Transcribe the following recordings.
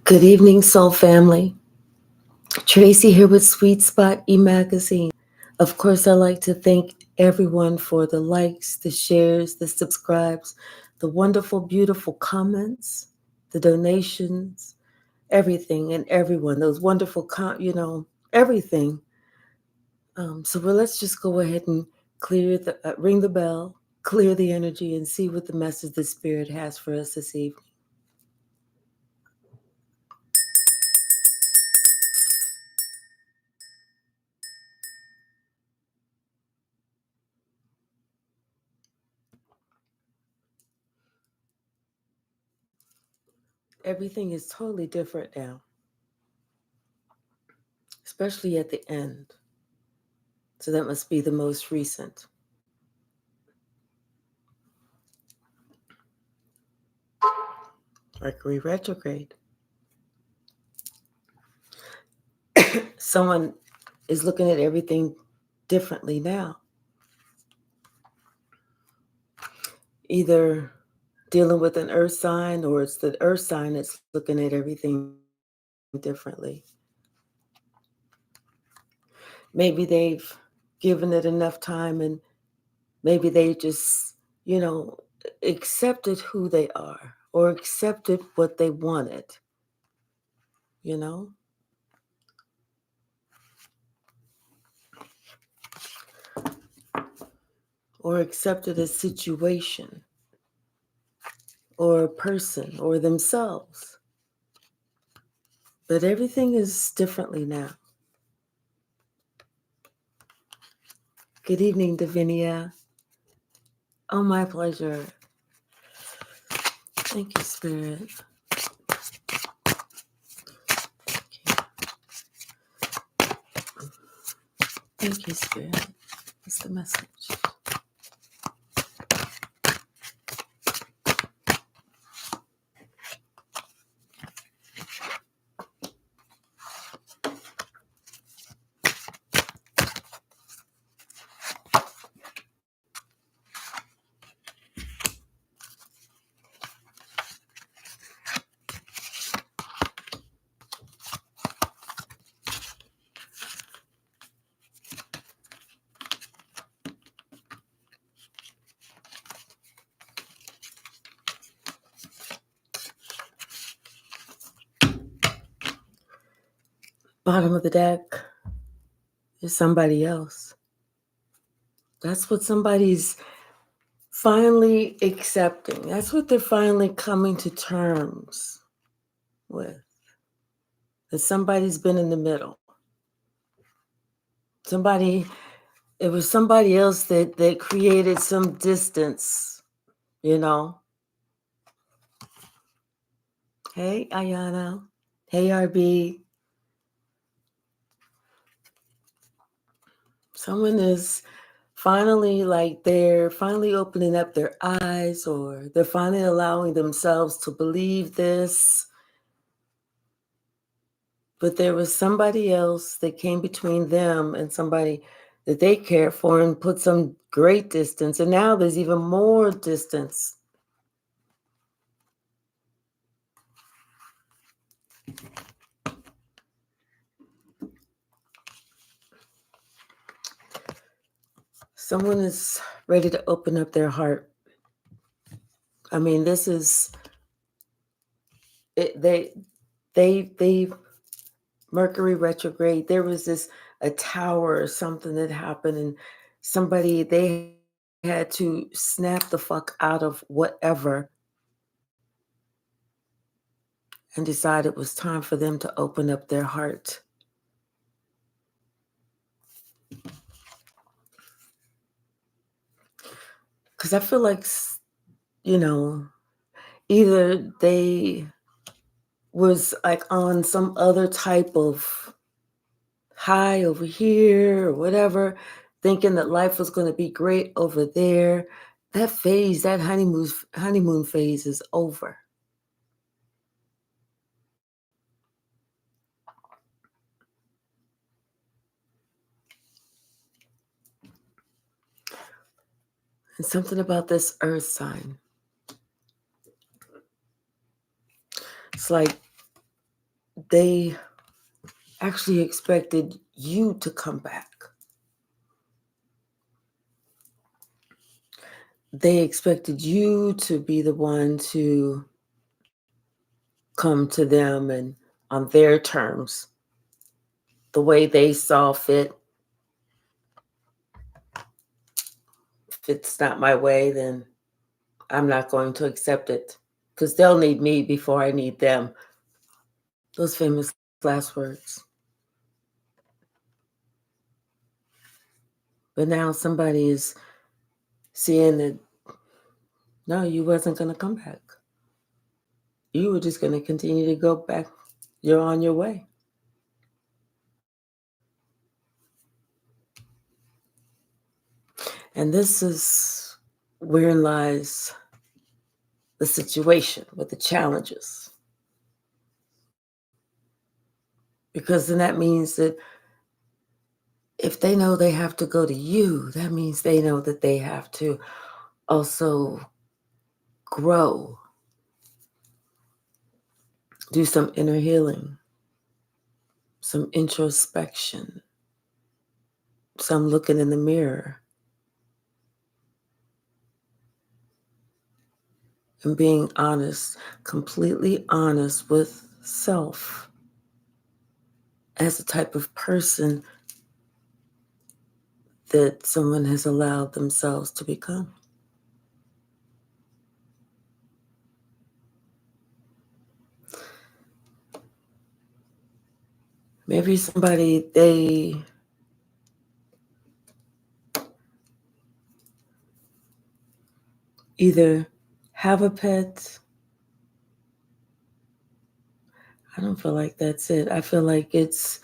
Good evening, Soul Family. Tracy here with Sweet Spot e-magazine. Of course, I'd like to thank everyone for the likes, the shares, the subscribes, the wonderful, beautiful comments, the donations, everything and everyone, those wonderful, everything. Let's just go ahead and ring the bell, clear the energy, and see what the message the Spirit has for us this evening. Everything is totally different now, especially at the end. So that must be the most recent. Mercury retrograde. Someone is looking at everything differently now. Either dealing with an earth sign, or it's the earth sign that's looking at everything differently. Maybe they've given it enough time, and maybe they just, accepted who they are or accepted what they wanted, or accepted a situation or a person or themselves. But everything is differently now. Good evening, Davinia. Oh, my pleasure. Thank you, Spirit. Thank you, Spirit. What's the message? Bottom of the deck is somebody else. That's what somebody's finally accepting. That's what they're finally coming to terms with. That somebody's been in the middle. It was somebody else that created some distance, Hey, Ayana. Hey, RB. Someone is finally, they're finally opening up their eyes, or they're finally allowing themselves to believe this. But there was somebody else that came between them and somebody that they cared for and put some great distance. And now there's even more distance. Someone is ready to open up their heart. I mean, this is it. They Mercury retrograde. There was a tower or something that happened, and they had to snap the fuck out of whatever and decide it was time for them to open up their heart. Because I feel like, either they was like on some other type of high over here or whatever, thinking that life was going to be great over there. That phase, that honeymoon phase is over. And something about this earth sign. It's like they actually expected you to come back. They expected you to be the one to come to them and on their terms, the way they saw fit. If it's not my way, then I'm not going to accept it because they'll need me before I need them. Those famous last words. But now somebody is seeing that, no, you wasn't going to come back. You were just going to continue to go back. You're on your way. And this is wherein lies the situation with the challenges. Because then that means that if they know they have to go to you, that means they know that they have to also grow, do some inner healing, some introspection, some looking in the mirror, and being honest, completely honest with self as a type of person that someone has allowed themselves to become. Maybe somebody, they either have a pet. I don't feel like that's it. I feel like it's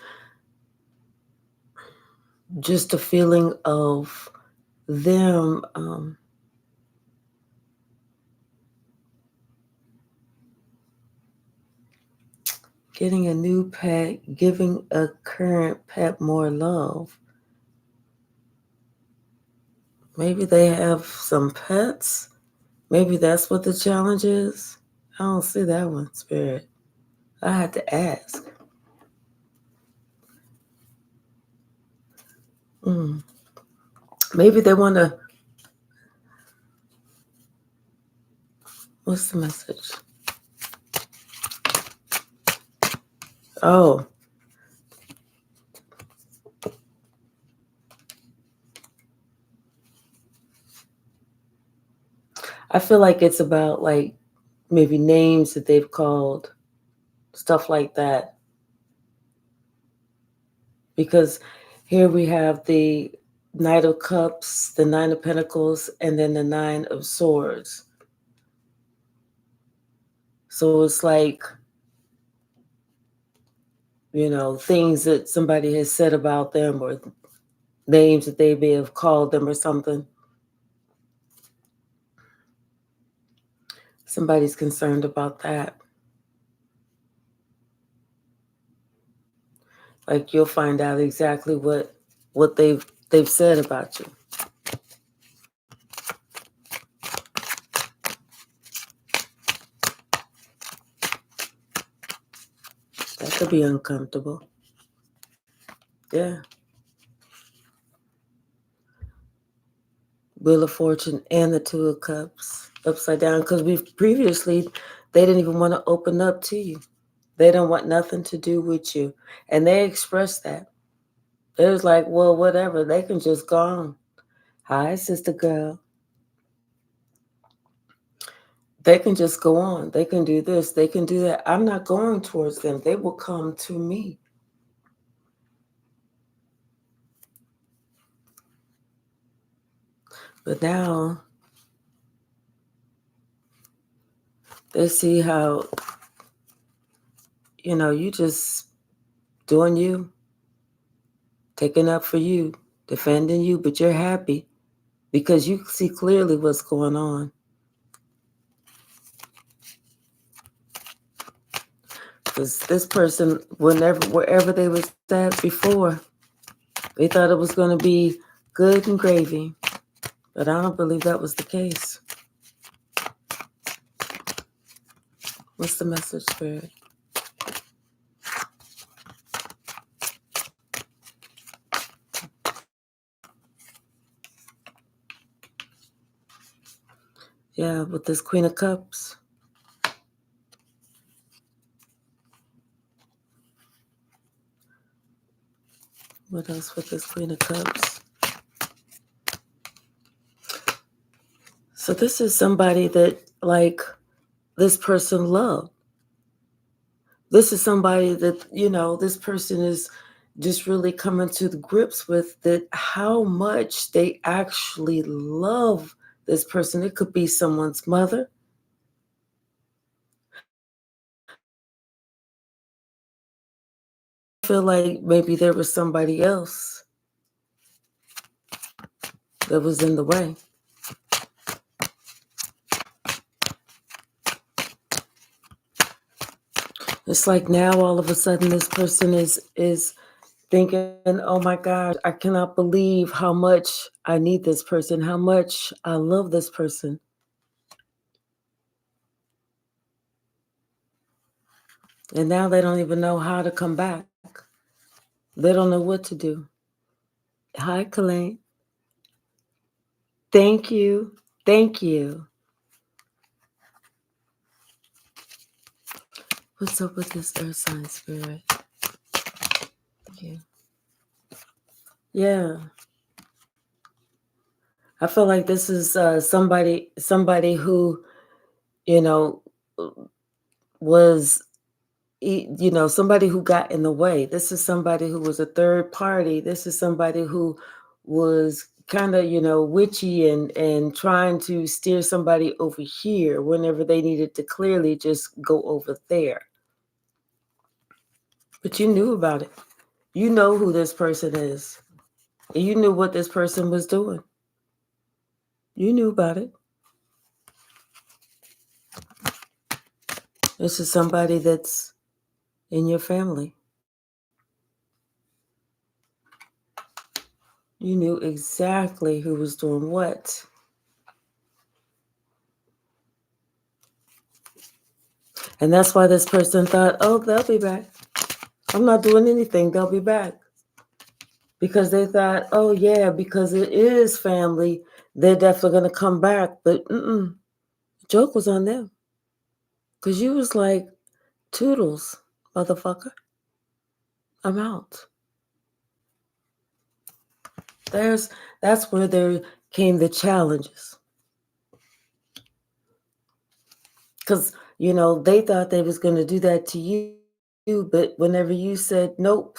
just a feeling of them getting a new pet, giving a current pet more love. Maybe they have some pets. Maybe that's what the challenge is. I don't see that one, Spirit. I had to ask. Maybe they want to. What's the message? Oh. I feel like it's about like maybe names that they've called, stuff like that. Because here we have the Knight of Cups, the Nine of Pentacles, and then the Nine of Swords. So it's like, you know, things that somebody has said about them or names that they may have called them or something. Somebody's concerned about that. Like you'll find out exactly what they've said about you. That could be uncomfortable. Yeah. Wheel of Fortune and the Two of Cups upside down, because previously they didn't even want to open up to you. They don't want nothing to do with you. And they expressed that. It was like, well, whatever. They can just go on. Hi, sister girl. They can just go on. They can do this. They can do that. I'm not going towards them. They will come to me. But now they see how, you know, you just doing you, taking up for you, defending you, but you're happy because you see clearly what's going on. Because this person, wherever they was at before, they thought it was going to be good and gravy. But I don't believe that was the case. What's the message, Spirit? Yeah, with this Queen of Cups. What else with this Queen of Cups? So this is somebody that, like, this person loved. This is somebody that, this person is just really coming to the grips with that how much they actually love this person. It could be someone's mother. I feel like maybe there was somebody else that was in the way. It's like now all of a sudden this person is thinking, oh my God, I cannot believe how much I need this person, how much I love this person. And now they don't even know how to come back. They don't know what to do. Hi, Colleen. Thank you. Thank you. What's up with this earth sign spirit? Thank you. Yeah. I feel like this is somebody who, you know, was, somebody who got in the way. This is somebody who was a third party. This is somebody who was kind of, witchy and trying to steer somebody over here whenever they needed to clearly just go over there. But you knew about it. You know who this person is. And you knew what this person was doing. You knew about it. This is somebody that's in your family. You knew exactly who was doing what. And that's why this person thought, oh, they'll be back. I'm not doing anything. They'll be back. Because they thought, oh, yeah, because it is family, they're definitely going to come back. But the joke was on them. Because you was like, toodles, motherfucker. I'm out. That's where there came the challenges. Because, they thought they was going to do that to you, but whenever you said, nope,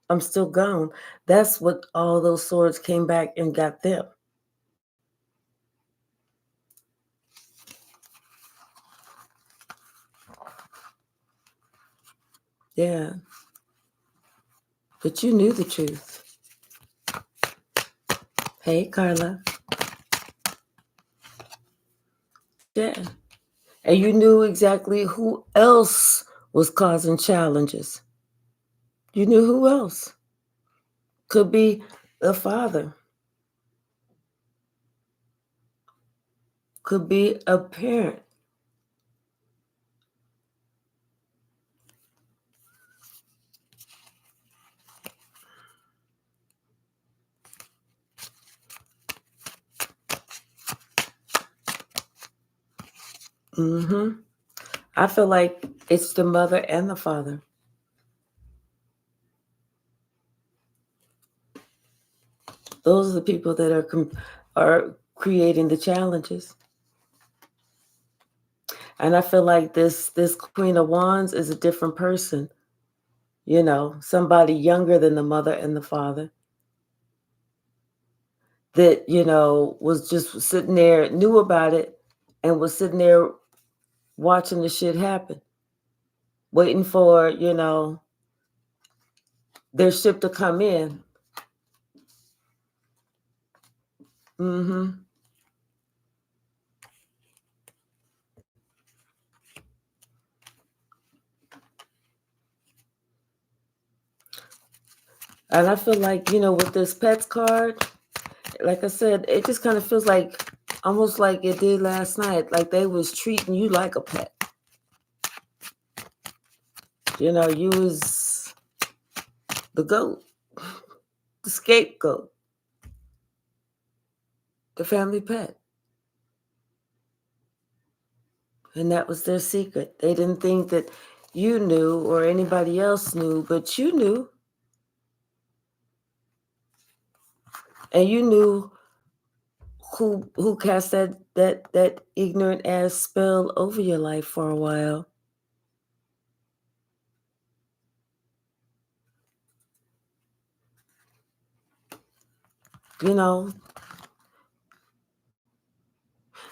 I'm still gone, that's what all those swords came back and got them. Yeah. But you knew the truth. Hey, Carla. Yeah. And you knew exactly who else was causing challenges. You knew who else. Could be the father. Could be a parent. I feel like it's the mother and the father. Those are the people that are creating the challenges. And I feel like this Queen of Wands is a different person. Somebody younger than the mother and the father that, was just sitting there, knew about it, and was sitting there watching the shit happen, waiting for, their ship to come in. And I feel like, with this pets card, like I said, it just kind of feels like almost like it did last night, like they was treating you like a pet. You was the goat, the scapegoat, the family pet. And that was their secret. They didn't think that you knew or anybody else knew, but you knew. And you knew who cast that ignorant ass spell over your life for a while. You know,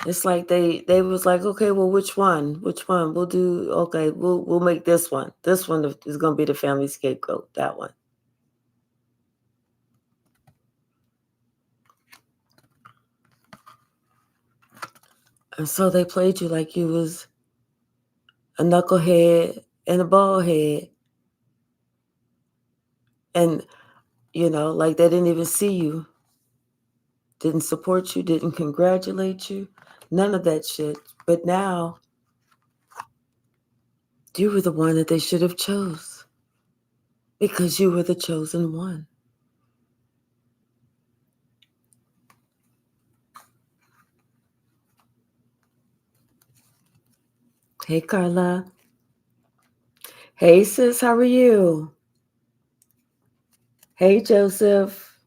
it's like they was like, okay, well, which one? Which one? We'll do. Okay, we'll make this one. This one is gonna be the family scapegoat. That one. And so they played you like you was a knucklehead and a bald head, and like they didn't even see you, didn't support you, didn't congratulate you, none of that shit. But now you were the one that they should have chose because you were the chosen one. Hey, Carla. Hey, sis, how are you? Hey, Joseph.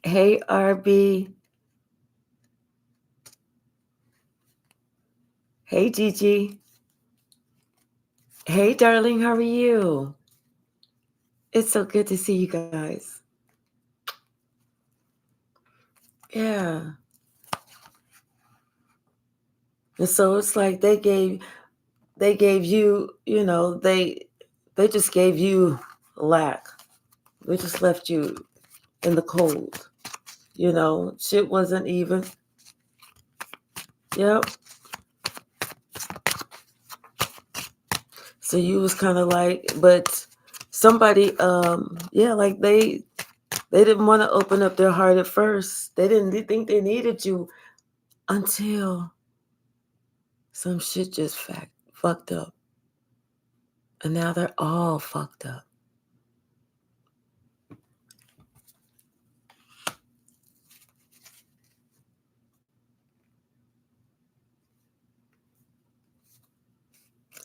Hey, RB. Hey, Gigi. Hey, darling, how are you? It's so good to see you guys. Yeah. And so it's like they gave you, they just gave you lack. They just left you in the cold. Shit wasn't even. Yep. So you was kind of like, but somebody, like they didn't want to open up their heart at first. They didn't think they needed you until some shit just fucked up. And now they're all fucked up.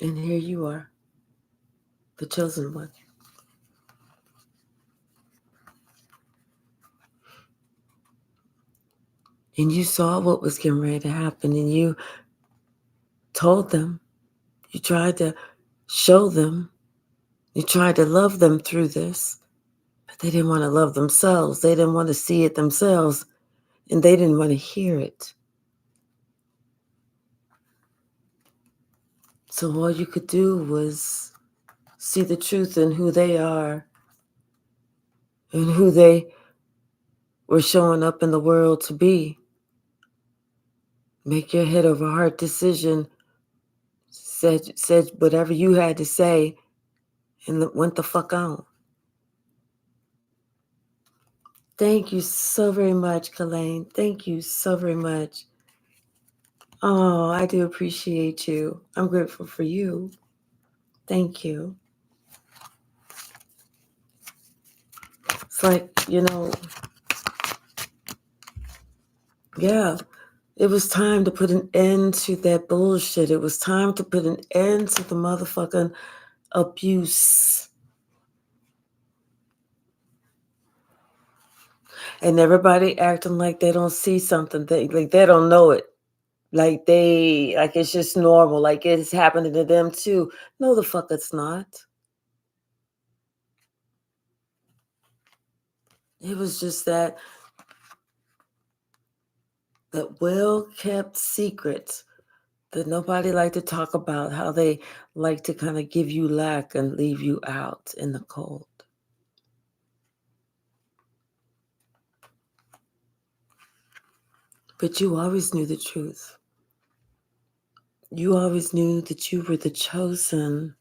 And here you are, the chosen one. And you saw what was getting ready to happen, and you told them, you tried to show them, you tried to love them through this, but they didn't want to love themselves. They didn't want to see it themselves, and they didn't want to hear it. So all you could do was see the truth in who they are and who they were showing up in the world to be. Make your head over heart decision, said whatever you had to say, and went the fuck on. Thank you so very much, Kalaine. Thank you so very much. Oh, I do appreciate you. I'm grateful for you. Thank you. It's like, yeah, it was time to put an end to that bullshit. It was time to put an end to the motherfucking abuse. And everybody acting like they don't see something, like they don't know it. Like it's just normal, like it's happening to them too. No, the fuck it's not. It was just that well-kept secret that nobody liked to talk about, how they like to kind of give you lack and leave you out in the cold. But you always knew the truth. You always knew that you were the chosen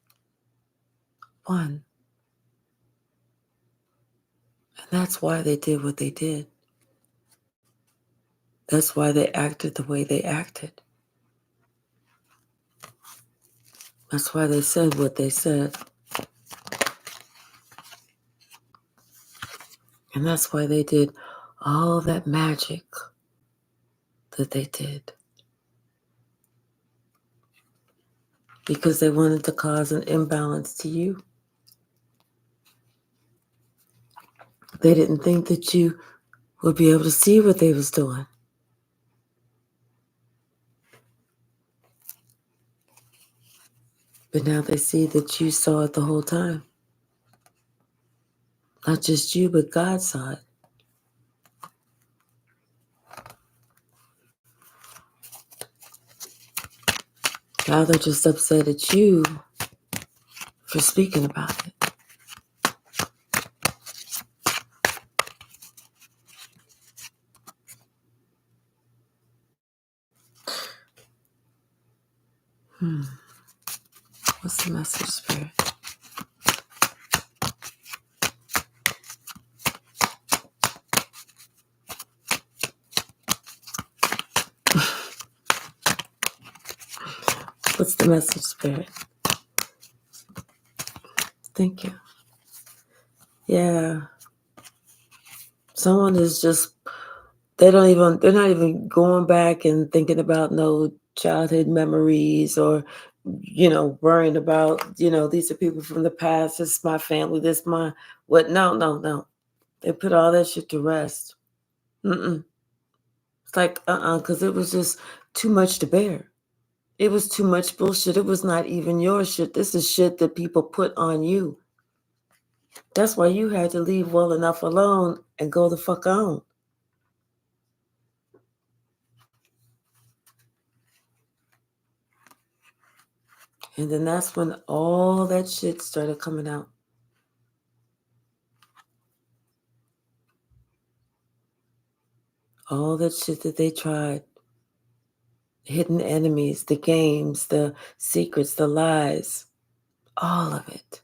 one. And that's why they did what they did. That's why they acted the way they acted. That's why they said what they said. And that's why they did all that magic that they did. because they wanted to cause an imbalance to you. They didn't think that you would be able to see what they was doing. But now they see that you saw it the whole time. Not just you, but God saw it. Now they're just upset at you for speaking about it. What's the message, Spirit? What's the message, Spirit? Thank you. Yeah. Someone is just, they're not even going back and thinking about no childhood memories or, worrying about, these are people from the past. This is my family. This is my, what? No. They put all that shit to rest. It's like, because it was just too much to bear. It was too much bullshit. It was not even your shit. This is shit that people put on you. That's why you had to leave well enough alone and go the fuck on. And then that's when all that shit started coming out. All that shit that they tried. Hidden enemies, the games, the secrets, the lies. All of it.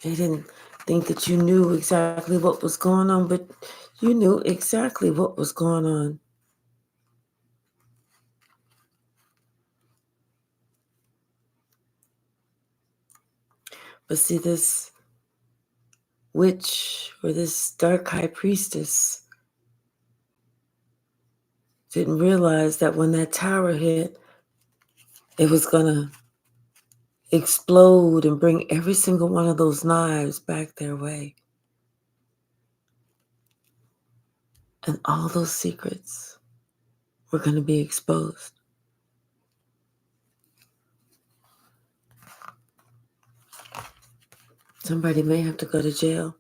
They didn't think that you knew exactly what was going on, but you knew exactly what was going on. But see, this witch or this dark high priestess didn't realize that when that tower hit, it was going to explode and bring every single one of those knives back their way. And all those secrets were going to be exposed. Somebody may have to go to jail.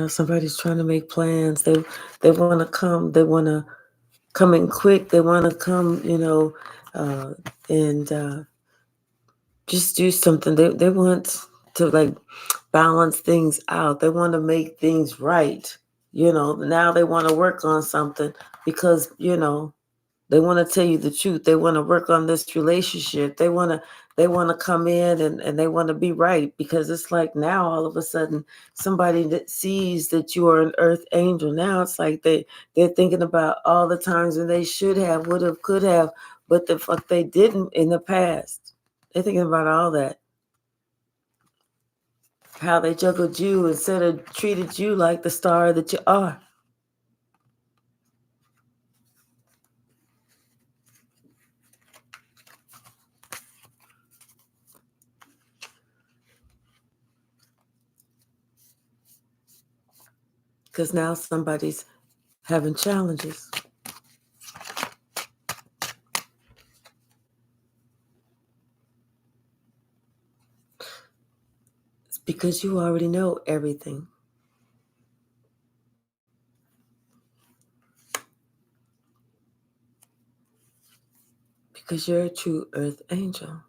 Somebody's trying to make plans. They want to come. They want to come in quick. They want to come, and just do something. They want to balance things out. They want to make things right. Now they want to work on something because, they want to tell you the truth. They want to work on this relationship. They want to come in and they want to be right because it's like now all of a sudden somebody that sees that you are an earth angel. Now it's like they're thinking about all the times when they should have, would have, could have, but the fuck they didn't in the past. They're thinking about all that. How they juggled you instead of treated you like the star that you are. Because now somebody's having challenges. It's because you already know everything. Because you're a true earth angel.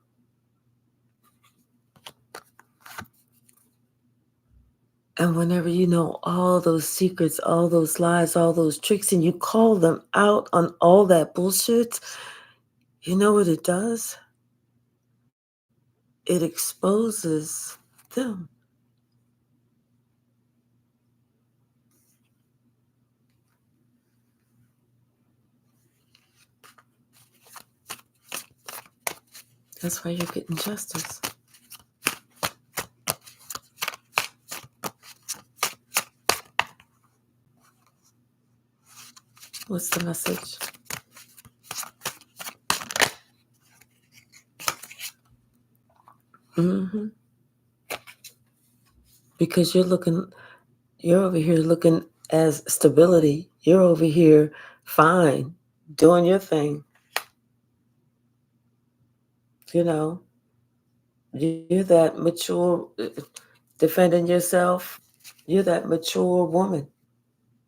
And whenever you know all those secrets, all those lies, all those tricks, and you call them out on all that bullshit, you know what it does? It exposes them. That's why you're getting justice. What's the message? Mm-hmm. Because you're over here looking as stability. You're over here fine, doing your thing. You know, you're that mature, defending yourself. You're that mature woman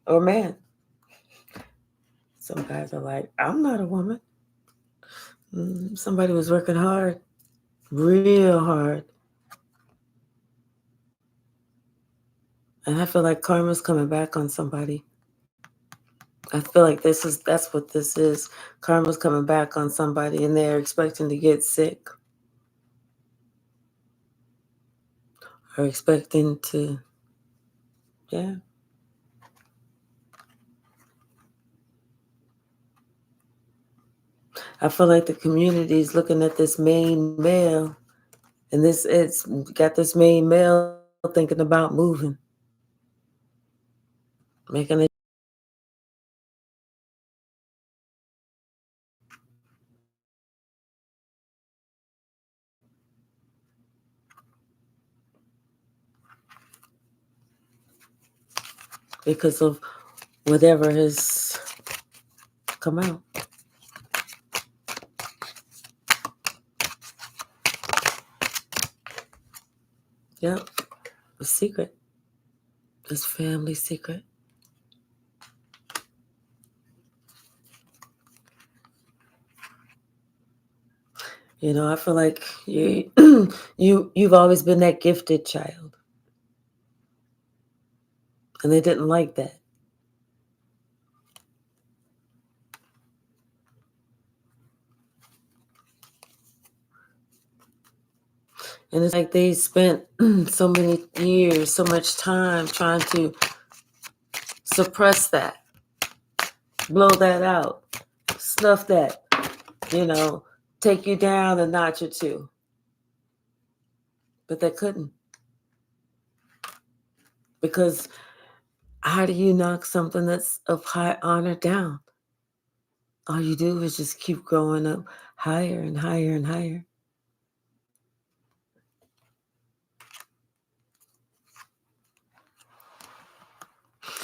or man. Some guys are like, I'm not a woman. Somebody was working hard, real hard. And I feel like karma's coming back on somebody. I feel like that's what this is. Karma's coming back on somebody and they're expecting to get sick. Or expecting to, yeah. I feel like the community is looking at this main male, and it's got this main male thinking about moving, making it. Because of whatever has come out. Yep, a secret. It's family secret. You know, I feel like you've always been that gifted child, and they didn't like that. And it's like they spent so many years, so much time trying to suppress that, blow that out, snuff that, you know, take you down a notch or two. But they couldn't. Because how do you knock something that's of high honor down? All you do is just keep growing up higher and higher and higher.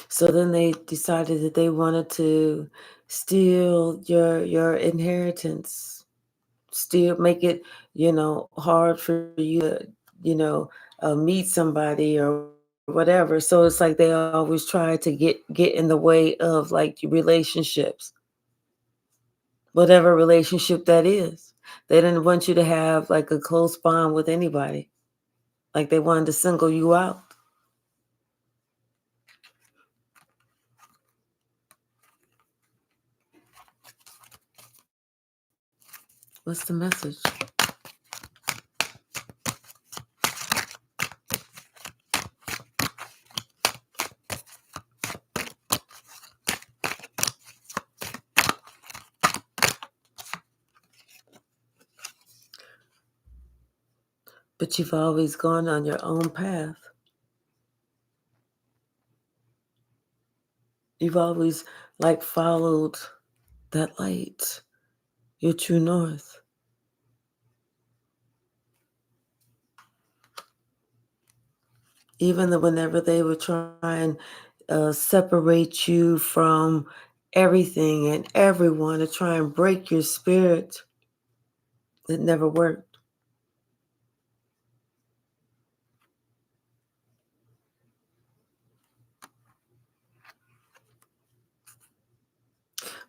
So then they decided that they wanted to steal your inheritance, steal, make it, hard for you to, meet somebody or whatever. So it's like they always try to get in the way of like relationships, whatever relationship that is. They didn't want you to have like a close bond with anybody. Like they wanted to single you out. What's the message? But you've always gone on your own path. You've always like followed that light, your true north. Even whenever they were trying separate you from everything and everyone to try and break your spirit, it never worked.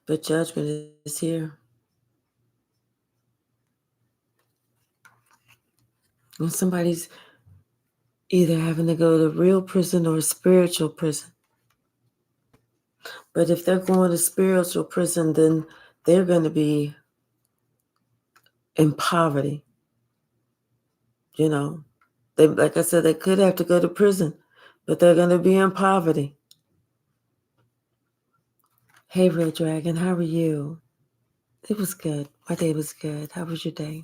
But judgment is here. When somebody's either having to go to real prison or spiritual prison. But if they're going to spiritual prison, then they're going to be in poverty. They, like I said, they could have to go to prison, but they're going to be in poverty. Hey, Real Dragon, how are you? It was good. My day was good. How was your day?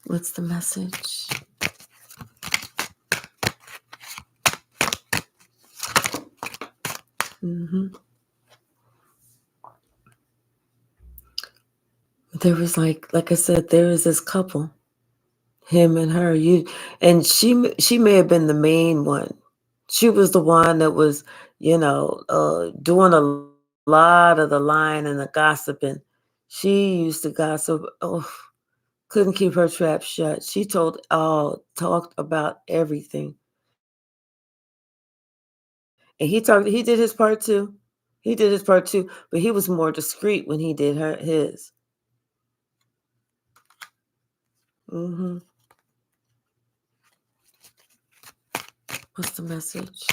What's the message? There was like I said, there was this couple, him and her. And she may have been the main one. She was the one that was, doing a lot of the lying and the gossiping. She used to gossip. Oh, couldn't keep her trap shut. She talked about everything. And he did his part too. He did his part too, but he was more discreet when he did his. Mm-hmm. What's the message?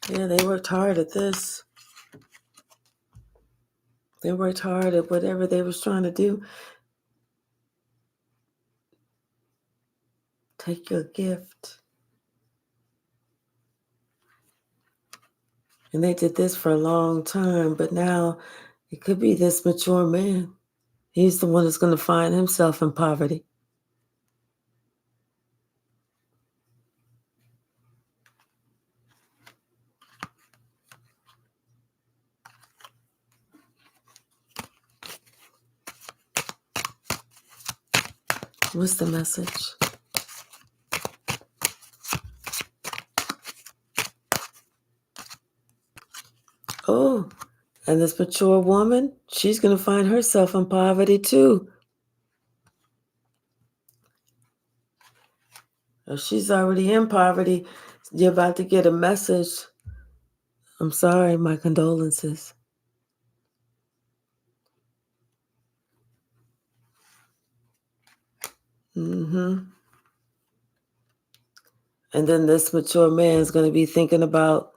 Yeah, they worked hard at this. They worked hard at whatever they was trying to do. Take your gift. And they did this for a long time, but now it could be this mature man. He's the one that's going to find himself in poverty. What's the message? Oh, and this mature woman, she's going to find herself in poverty too. If she's already in poverty, you're about to get a message. I'm sorry, my condolences. Mm-hmm. And then this mature man is going to be thinking about,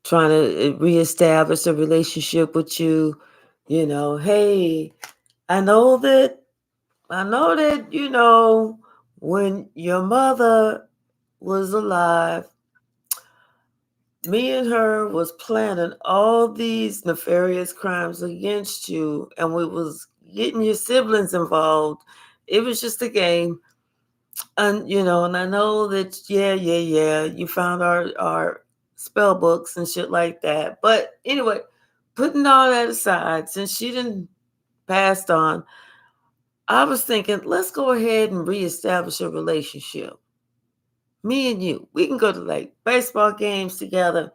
trying to reestablish a relationship with you. Hey, I know that, when your mother was alive, me and her was planning all these nefarious crimes against you, and we was getting your siblings involved. It was just a game. And and I know that you found our spell books and shit like that. But anyway, putting all that aside, since she didn't passed on, I was thinking, let's go ahead and reestablish a relationship. Me and you, we can go to like baseball games together.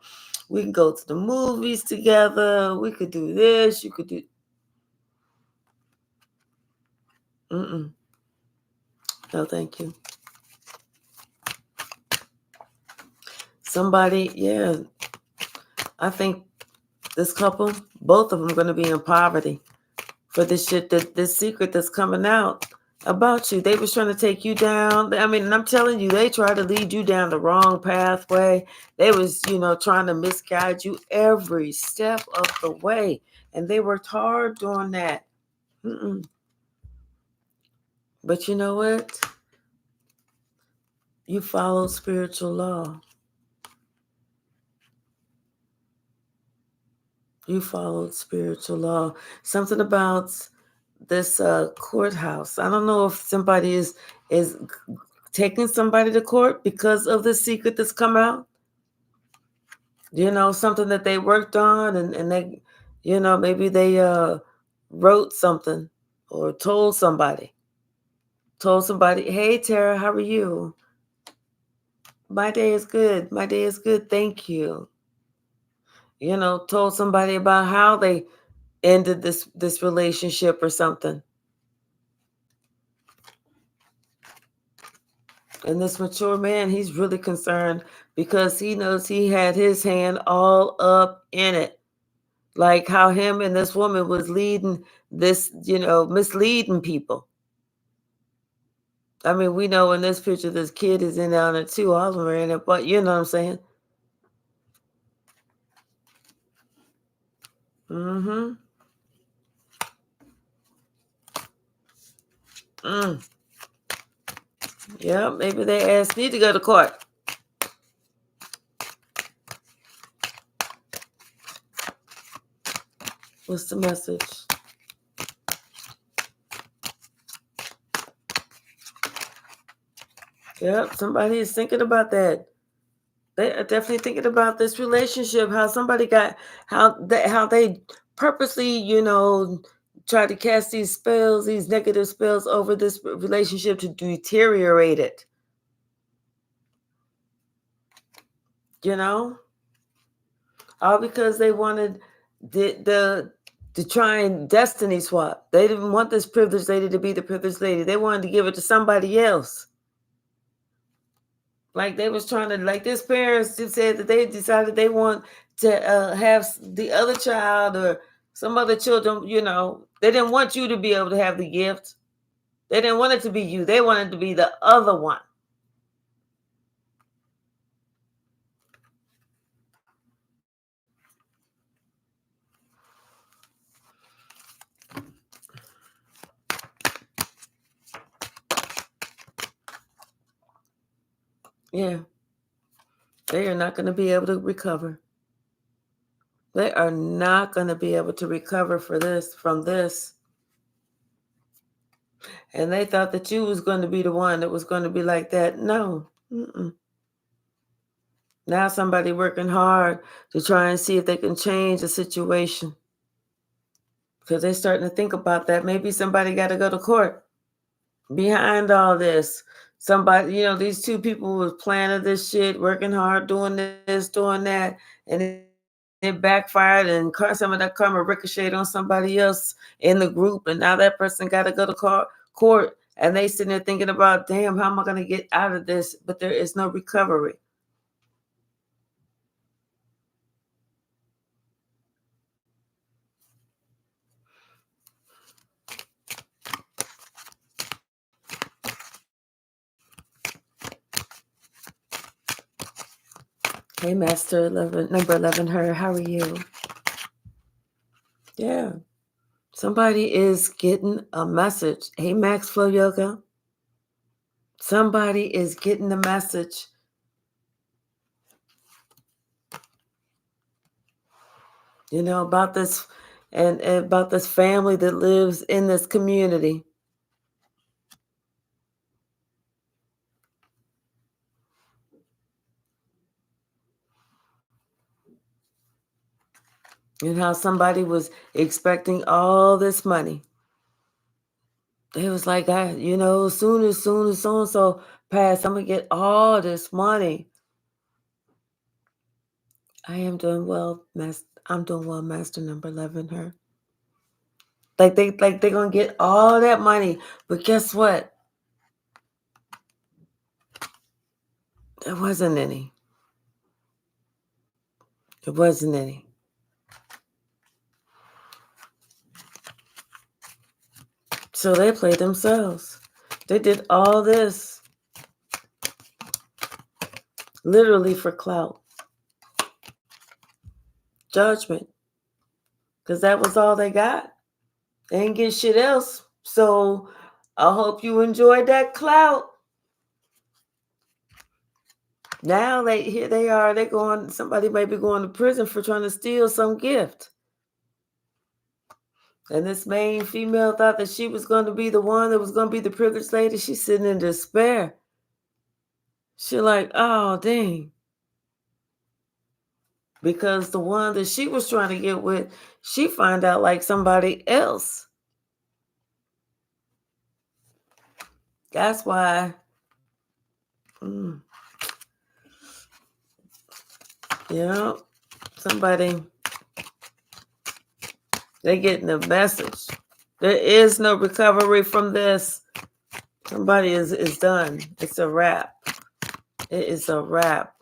We can go to the movies together. We could do this. You could do. Mm-mm. No, thank you. Somebody, yeah. I think this couple, both of them, are going to be in poverty for this shit, this secret that's coming out about you. They was trying to take you down. I mean, and I'm telling you, they tried to lead you down the wrong pathway. They was, trying to misguide you every step of the way. And they worked hard doing that. Mm-mm. But you know what? You followed spiritual law. You followed spiritual law. Something about this courthouse. I don't know if somebody is taking somebody to court because of the secret that's come out. Something that they worked on, and they, maybe they wrote something or told somebody, hey Tara, how are you? My day is good. My day is good. Thank you. Told somebody about how they ended this relationship or something. And this mature man, he's really concerned because he knows he had his hand all up in it. Like how him and this woman was leading this, misleading people. I mean, we know in this picture, this kid is in on it too. All of them are in it, but you know what I'm saying? Mm-hmm. Yeah, maybe they asked me to go to court. What's the message? Yep, somebody is thinking about that. They are definitely thinking about this relationship, how somebody got, how they purposely, try to cast these spells, these negative spells over this relationship to deteriorate it. All because they wanted to try and destiny swap. They didn't want this privileged lady to be the privileged lady. They wanted to give it to somebody else. Like they was trying to, like this parents just said that they decided they want to have the other child or some other children, they didn't want you to be able to have the gift. They didn't want it to be you. They wanted to be the other one. Yeah. They are not going to be able to recover. They are not going to be able to recover from this. And they thought that you was going to be the one that was going to be like that. No. Mm-mm. Now somebody working hard to try and see if they can change the situation. Because they're starting to think about that. Maybe somebody got to go to court behind all this. Somebody, these two people was planning this shit, working hard, doing this, doing that, and it backfired, and some of that karma ricocheted on somebody else in the group, and now that person got to go to court, and they sitting there thinking about, damn, how am I going to get out of this? But there is no recovery. Hey, Master 11, number 11, her, how are you? Yeah. Somebody is getting a message. Hey, Max Flow Yoga. Somebody is getting the message. About this and about this family that lives in this community. And how somebody was expecting all this money. They was like, as soon as so-and-so passed, I'm going to get all this money. I am doing well, I'm doing well, Master number 11, her. Like they're going to get all that money. But guess what? There wasn't any. There wasn't any. So they played themselves. They did all this literally for clout. Judgment. Because that was all they got. They didn't get shit else. So I hope you enjoyed that clout. Now here they are. Somebody might be going to prison for trying to steal some gift. And this main female thought that she was going to be the one that was going to be the privileged lady. She's sitting in despair. She's like, oh, dang. Because the one that she was trying to get with, she find out like somebody else. That's why. Somebody, they're getting the message. There is no recovery from this. Somebody is done. It's a wrap. It is a wrap.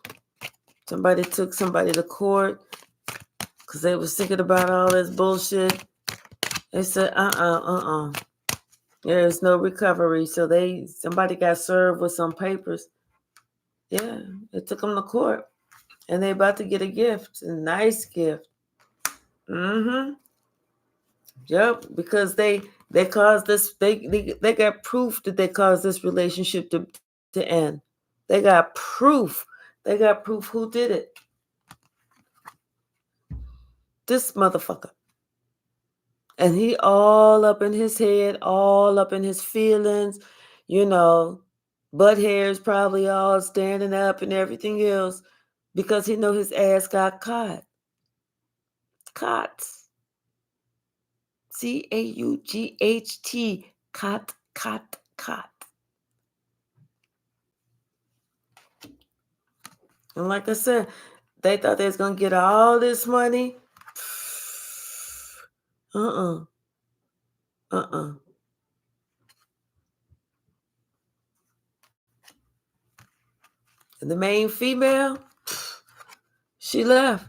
Somebody took somebody to court because they was thinking about all this bullshit. They said, there is no recovery. So somebody got served with some papers. Yeah, they took them to court. And they about to get a gift, a nice gift. Yep, because they caused this. They got proof that they caused this relationship to end. They got proof. They got proof who did it. This motherfucker. And he all up in his head, all up in his feelings, butt hairs probably all standing up and everything else because he know his ass got caught. Caught. C-A-U-G-H-T. Caught. And like I said, they thought they was going to get all this money. And the main female, she left.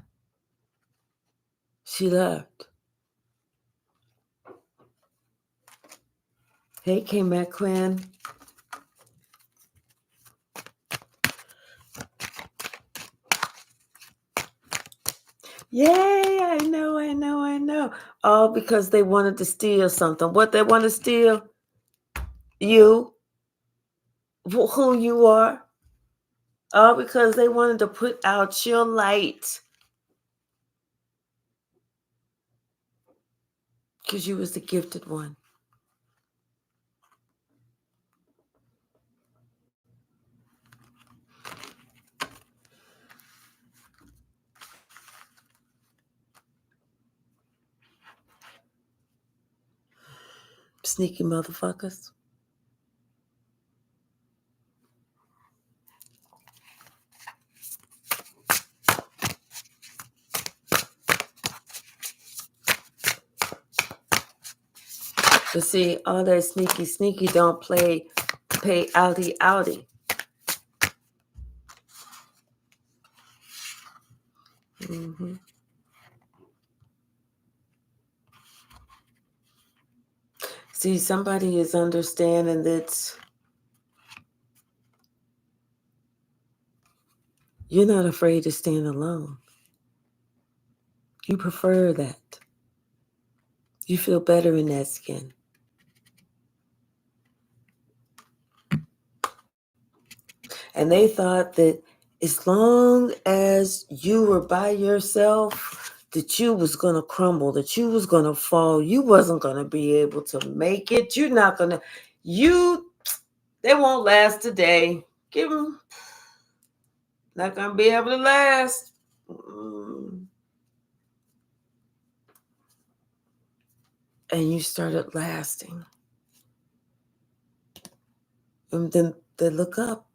Hey, K-Mac Quinn. Yay, I know. All because they wanted to steal something. What they want to steal? You. Who you are. All because they wanted to put out your light. Because you was the gifted one. Sneaky motherfuckers. But see, all that sneaky don't pay outie. Mm-hmm. See, somebody is understanding that you're not afraid to stand alone. You prefer that. You feel better in that skin. And they thought that as long as you were by yourself, that you was going to crumble, that you was going to fall. You wasn't going to be able to make it. You're not going to, they won't last today. Give them, not going to be able to last. And you started lasting. And then they look up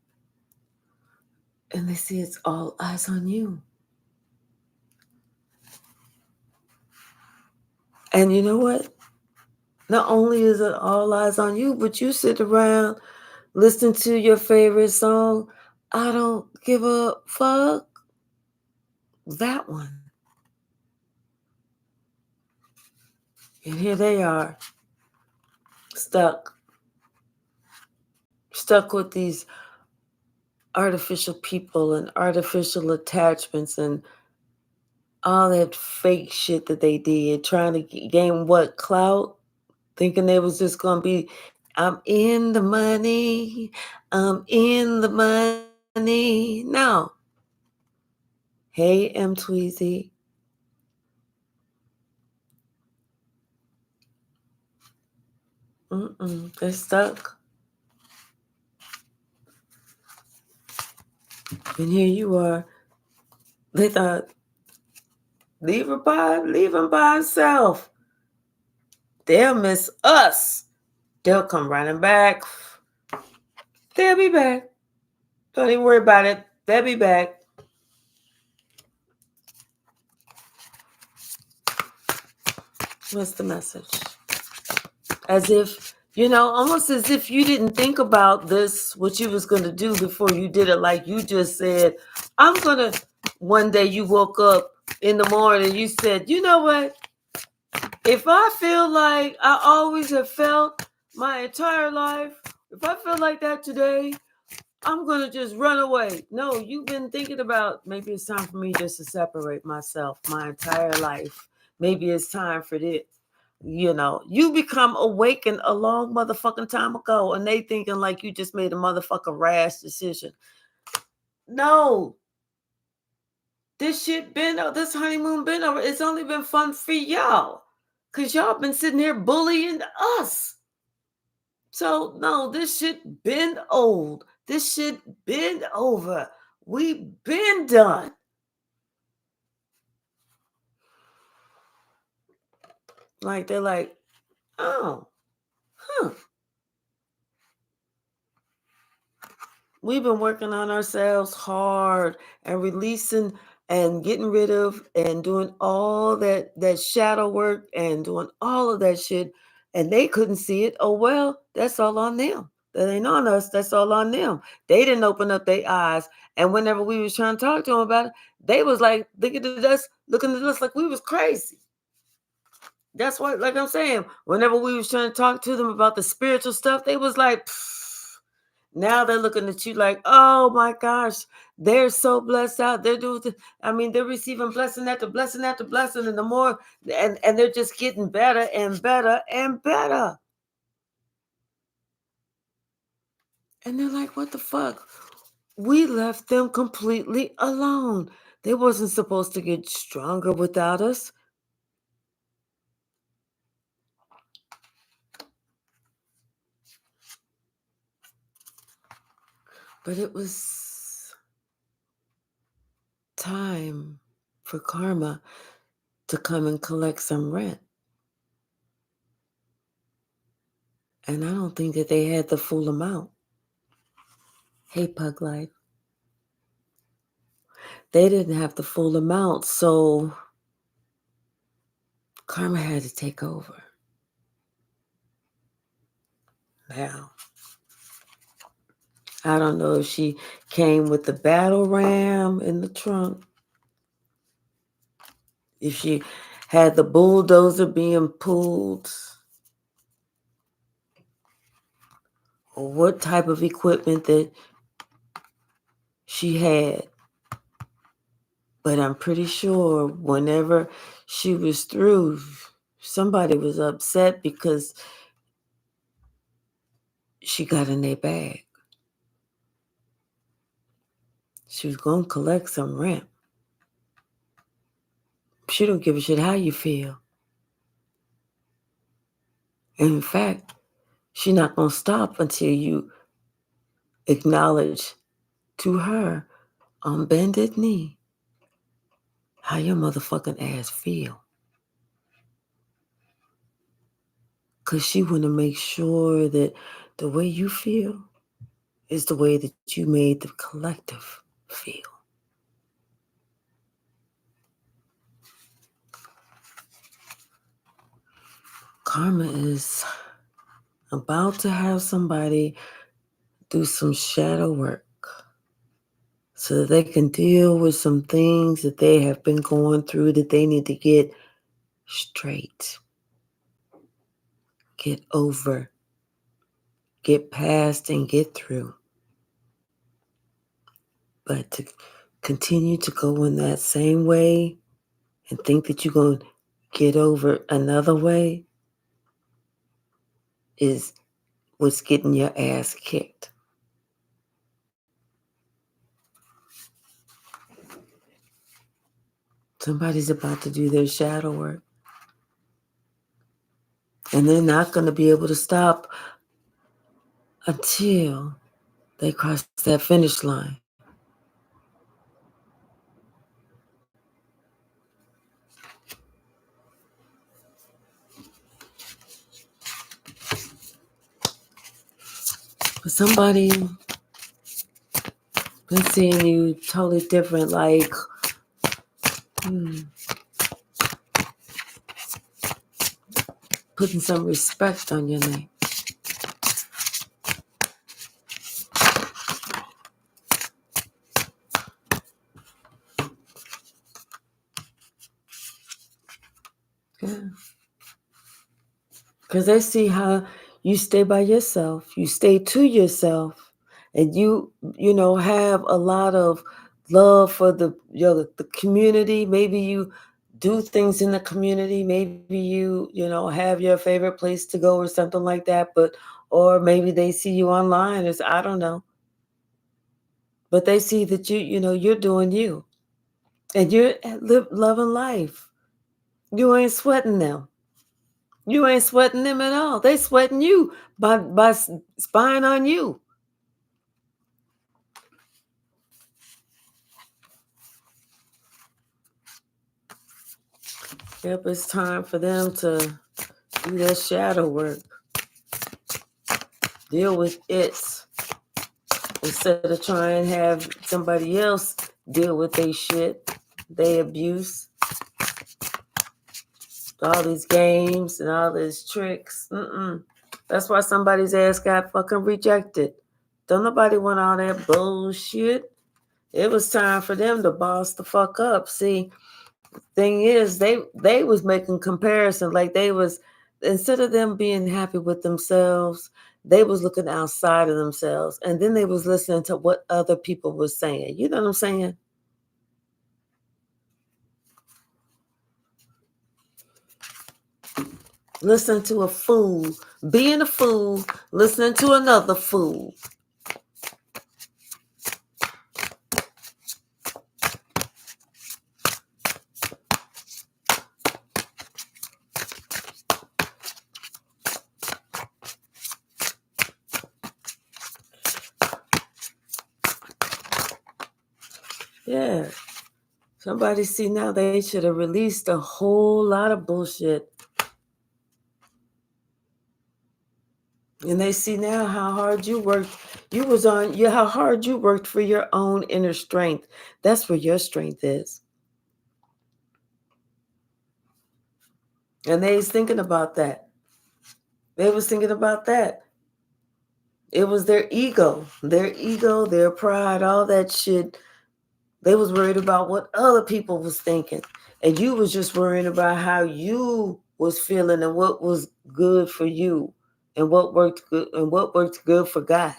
and they see it's all eyes on you. And you know what? Not only is it all eyes on you, but you sit around listening to your favorite song. I don't give a fuck. That one. And here they are. Stuck with these artificial people and artificial attachments and all that fake shit that they did, trying to gain what? Clout? Thinking they was just going to be, I'm in the money. No. Hey, M. Tweezy. They're stuck. And here you are. They thought, leave him by himself. They'll miss us. They'll come running back. They'll be back. Don't even worry about it. They'll be back. What's the message? As if, almost as if you didn't think about this, what you was going to do before you did it. Like you just said, one day you woke up in the morning and you said, you know what? If I feel like I always have felt my entire life, if I feel like that today, I'm going to just run away. No, you've been thinking about, maybe it's time for me just to separate myself my entire life. Maybe it's time for this. You become awakened a long motherfucking time ago, and they thinking like you just made a motherfucking rash decision. No, this honeymoon been over. It's only been fun for y'all, cause y'all been sitting here bullying us. So no, this shit been old. This shit been over. We been done. Like they're like, oh, huh. We've been working on ourselves hard and releasing and getting rid of and doing all that shadow work and doing all of that shit, and they couldn't see it. Oh well, that's all on them. That ain't on us. That's all on them. They didn't open up their eyes. And whenever we was trying to talk to them about it, they was like looking at us like we was crazy. That's what, like I'm saying, whenever we was trying to talk to them about the spiritual stuff, they was like, pfft. Now they're looking at you like, oh my gosh, they're so blessed out. They're they're receiving blessing after blessing after blessing, and the more, and they're just getting better and better and better. And they're like, what the fuck? We left them completely alone. They wasn't supposed to get stronger without us. But it was time for karma to come and collect some rent. And I don't think that they had the full amount. Hey, Pug Life. They didn't have the full amount, so karma had to take over. Now, I don't know if she came with the battle ram in the trunk, if she had the bulldozer being pulled, or what type of equipment that she had. But I'm pretty sure whenever she was through, somebody was upset because she got in their bag. She was going to collect some rent. She don't give a shit how you feel. And in fact, she's not going to stop until you acknowledge to her on bended knee how your motherfucking ass feel. Because she want to make sure that the way you feel is the way that you made the collective feel. Karma is about to have somebody do some shadow work so that they can deal with some things that they have been going through that they need to get straight, get over, get past, and get through. But to continue to go in that same way and think that you're going to get over another way is what's getting your ass kicked. Somebody's about to do their shadow work. And they're not going to be able to stop until they cross that finish line. But somebody been seeing you totally different, like, putting some respect on your name. Yeah. Because they see how you stay by yourself, you stay to yourself, and you have a lot of love for the community. Maybe you do things in the community. Maybe you know, have your favorite place to go or something like that, but or maybe they see you online, as I don't know. But they see that you know, you're doing you. And you're loving life. You ain't sweating them. You ain't sweating them at all. They sweating you by spying on you. Yep, it's time for them to do their shadow work. Deal with it instead of trying to have somebody else deal with their shit, they abuse, all these games and all these tricks. That's why somebody's ass got fucking rejected. Don't nobody want all that bullshit. It was time for them to boss the fuck up. See, thing is, they was making comparison, like they was, instead of them being happy with themselves, they was looking outside of themselves, and then they was listening to what other people were saying. You know what I'm saying? Listen to a fool, being a fool, listening to another fool. Yeah. Somebody see now they should have released a whole lot of bullshit. And they see now how hard you worked. How hard you worked for your own inner strength. That's where your strength is. And they was thinking about that. They was thinking about that. It was their ego, their pride, all that shit. They was worried about what other people was thinking. And you was just worrying about how you was feeling and what was good for you and what worked good for God.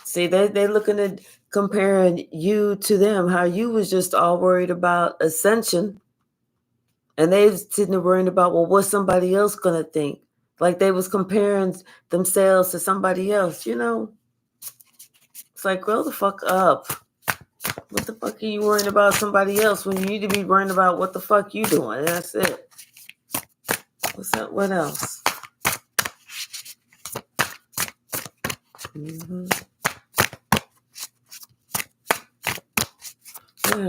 See, they're looking at comparing you to them, how you was just all worried about ascension. And they was sitting there worrying about, well, what's somebody else gonna think? Like they was comparing themselves to somebody else, you know? It's like, grow the fuck up. What the fuck are you worrying about somebody else when you need to be worrying about what the fuck you doing? That's it. What's up? What else? Yeah,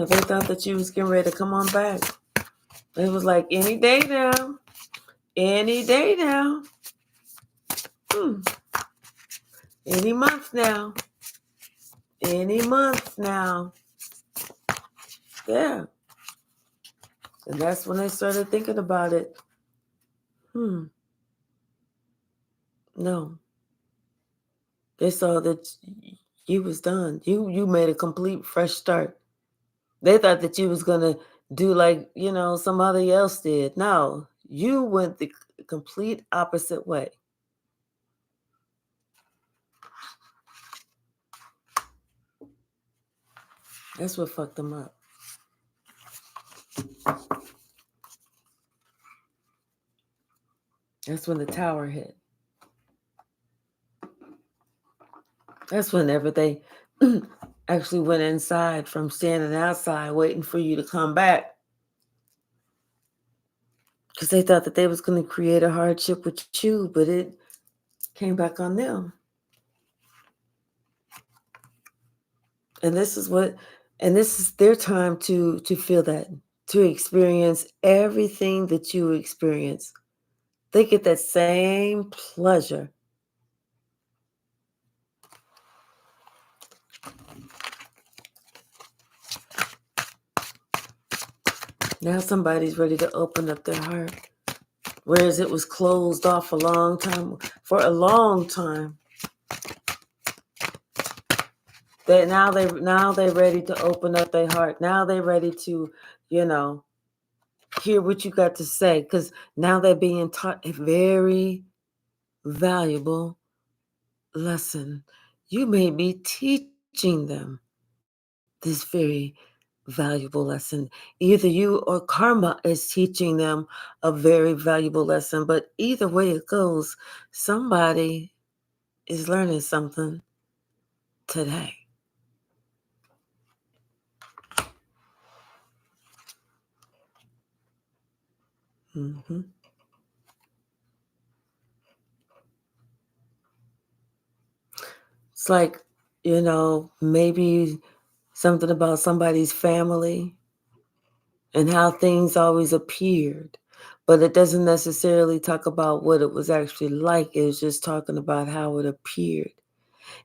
they thought that you was getting ready to come on back. It was like, any day now. Any day now. Any month now. Any month now. Yeah. And that's when they started thinking about it. No. They saw that you was done. You made a complete fresh start. They thought that you was gonna do like, you know, somebody else did. No, you went the complete opposite way. That's what fucked them up. That's when the tower hit. That's whenever they actually went inside from standing outside waiting for you to come back. Because they thought that they was going to create a hardship with you, but it came back on them. And this is their time to feel that, to experience everything that you experience. They get that same pleasure. Now somebody's ready to open up their heart. Whereas it was closed off for a long time. Now they're ready to open up their heart. Now they're ready to, you know, hear what you got to say. Because now they're being taught a very valuable lesson. You may be teaching them this very valuable lesson. Either you or karma is teaching them a very valuable lesson, but either way it goes, somebody is learning something today. Mm-hmm. It's like, maybe something about somebody's family and how things always appeared, but it doesn't necessarily talk about what it was actually like. It's just talking about how it appeared.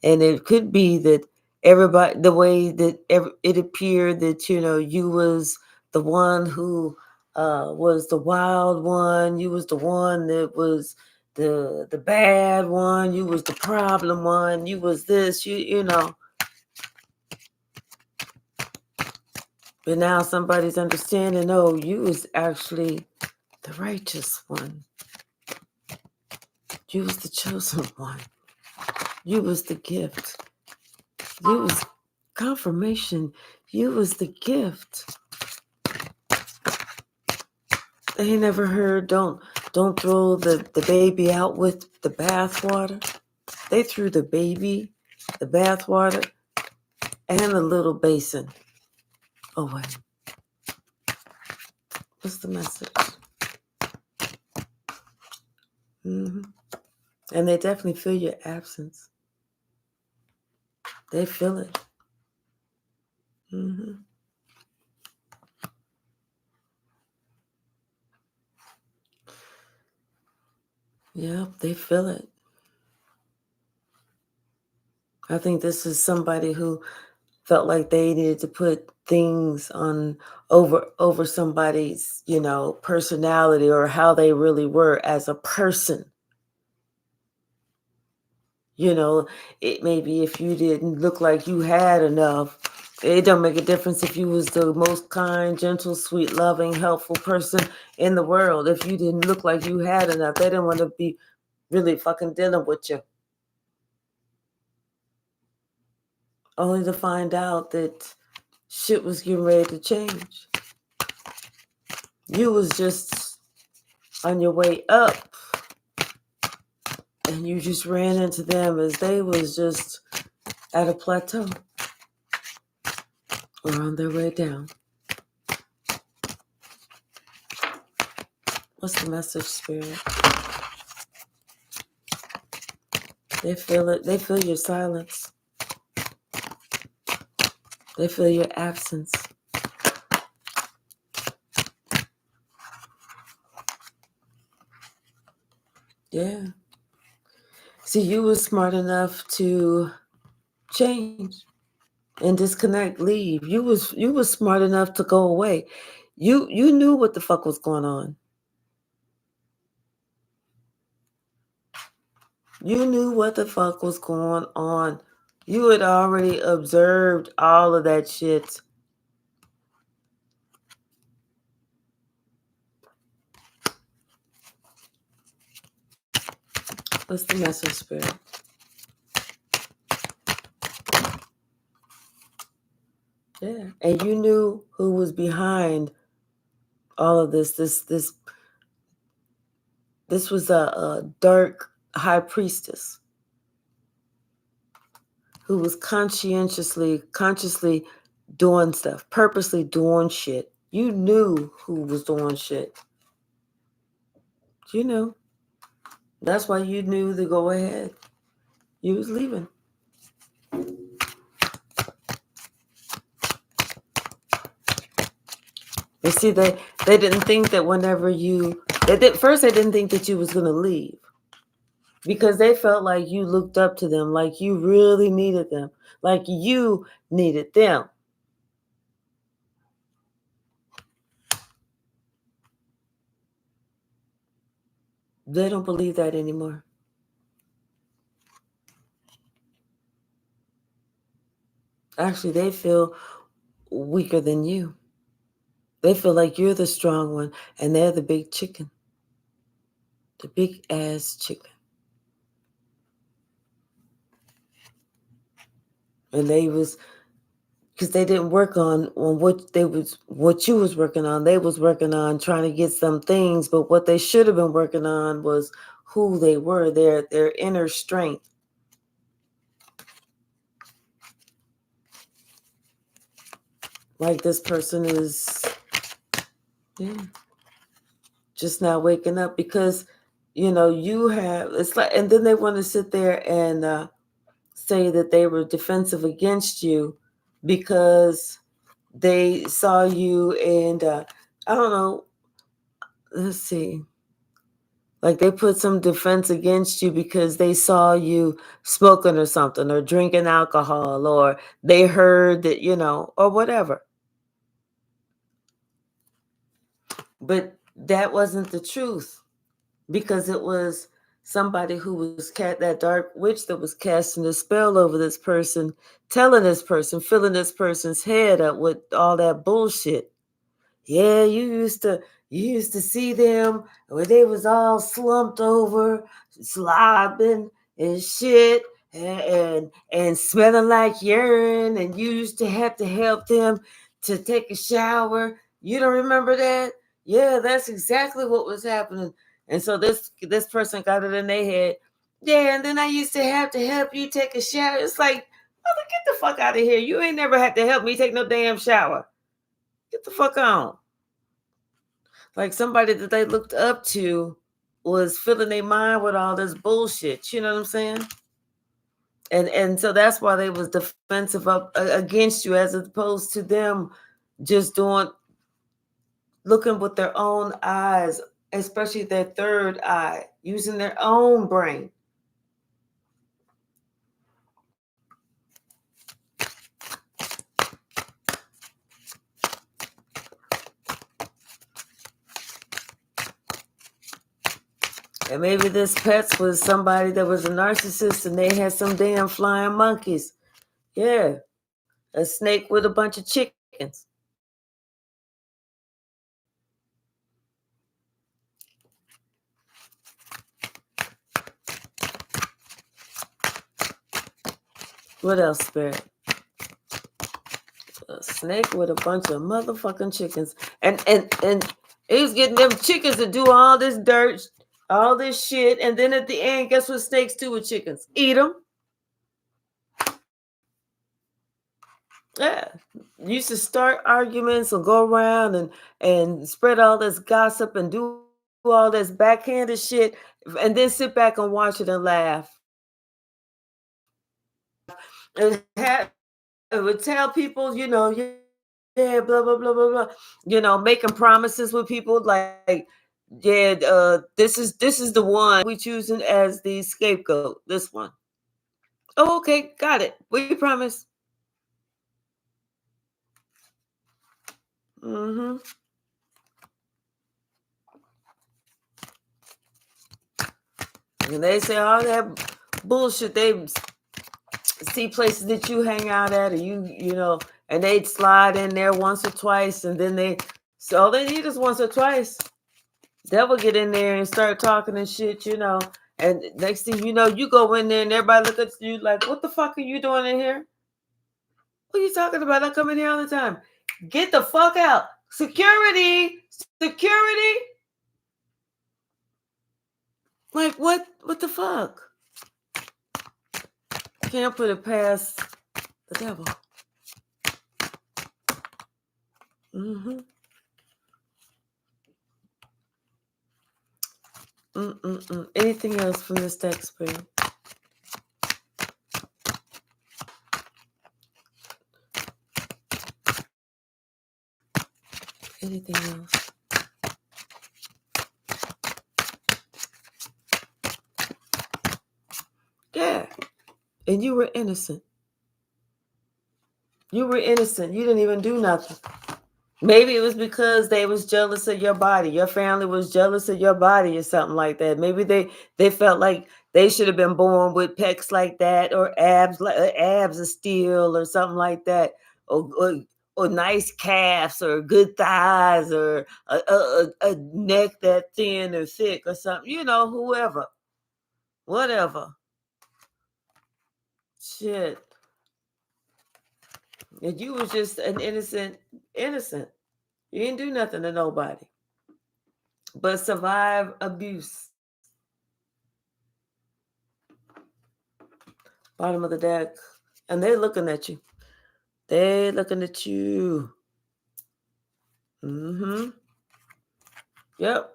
And it could be that everybody, the way that it appeared that, you was the one who was the wild one, you was the one that was the bad one, you was the problem one, you was this, you know. But now somebody's understanding, oh, you was actually the righteous one. You was the chosen one. You was the gift. You was confirmation. You was the gift. They never heard don't throw the baby out with the bathwater. They threw the baby, the bathwater, and the little basin away. What's the message? Mm-hmm. And they definitely feel your absence. They feel it. Mm-hmm. Yep, they feel it. I think this is somebody who felt like they needed to put things on over somebody's, personality or how they really were as a person. It maybe if you didn't look like you had enough, it don't make a difference if you was the most kind, gentle, sweet, loving, helpful person in the world. If you didn't look like you had enough, they didn't want to be really fucking dealing with you. Only to find out that shit was getting ready to change. You was just on your way up, and you just ran into them as they was just at a plateau or on their way down. What's the message, Spirit? They feel it. They feel your silence. They feel your absence. Yeah. See, you were smart enough to change and disconnect, leave. You was smart enough to go away. You knew what the fuck was going on. You knew what the fuck was going on. You had already observed all of that shit. What's the message, Spirit? Yeah. And you knew who was behind all of this. This was a dark high priestess who was consciously doing stuff, purposely doing shit. You knew who was doing shit. You knew. That's why you knew to go ahead. You was leaving. You see, they didn't think that whenever first they didn't think that you was going to leave because they felt like you looked up to them, like you really needed them, like you needed them. They don't believe that anymore. Actually, they feel weaker than you. They feel like you're the strong one and they're the big chicken. The big ass chicken. And they was because they didn't work on what you was working on. They was working on trying to get some things, but what they should have been working on was who they were, their inner strength. Like this person is just now waking up because you have, it's like, and then they want to sit there and say that they were defensive against you because they saw you and I don't know, let's see, like they put some defense against you because they saw you smoking or something or drinking alcohol, or they heard that, or whatever. But that wasn't the truth, because it was somebody who was that dark witch that was casting a spell over this person, telling this person, filling this person's head up with all that bullshit. Yeah, you used to see them where they was all slumped over, slobbing and shit, and smelling like urine, and you used to have to help them to take a shower. You don't remember that? Yeah, that's exactly what was happening. And so this person got it in their head. Yeah, and then I used to have to help you take a shower. It's like, mother, get the fuck out of here. You ain't never had to help me take no damn shower. Get the fuck on. Like somebody that they looked up to was filling their mind with all this bullshit. You know what I'm saying? And so that's why they was defensive up against you, as opposed to them just looking with their own eyes, especially their third eye, using their own brain. And maybe this pets was somebody that was a narcissist and they had some damn flying monkeys. Yeah. A snake with a bunch of chickens. What else, Spirit? A snake with a bunch of motherfucking chickens. And he was getting them chickens to do all this dirt, all this shit. And then at the end, guess what snakes do with chickens? Eat them. Yeah. Used to start arguments or go around and spread all this gossip and do all this backhanded shit, and then sit back and watch it and laugh. And it would tell people, yeah, blah, blah, blah, blah, blah, making promises with people like, yeah, this is the one we choosing as the scapegoat. This one. Oh, okay, got it. We promise. Mm-hmm. And they say all that bullshit. They see places that you hang out at, or and they'd slide in there once or twice, and then all they need is once or twice. Devil get in there and start talking and shit, and next thing you know, you go in there and everybody look at you like, what the fuck are you doing in here? What are you talking about? I come in here all the time. Get the fuck out. Security. Like, what the fuck? Can't put it past the devil. Mm-hmm. Anything else from this text, Spirit? Anything else? Yeah. And you were innocent. You were innocent. You didn't even do nothing. Maybe it was because they was jealous of your body. Your family was jealous of your body or something like that. Maybe they felt like they should have been born with pecs like that, or abs of steel or something like that, or nice calves or good thighs, or a neck that thin or thick or something. Whoever, whatever. Shit. And you was just an innocent. You didn't do nothing to nobody but survive abuse. Bottom of the deck. And they're looking at you. They're looking at you. Mm-hmm. Yep.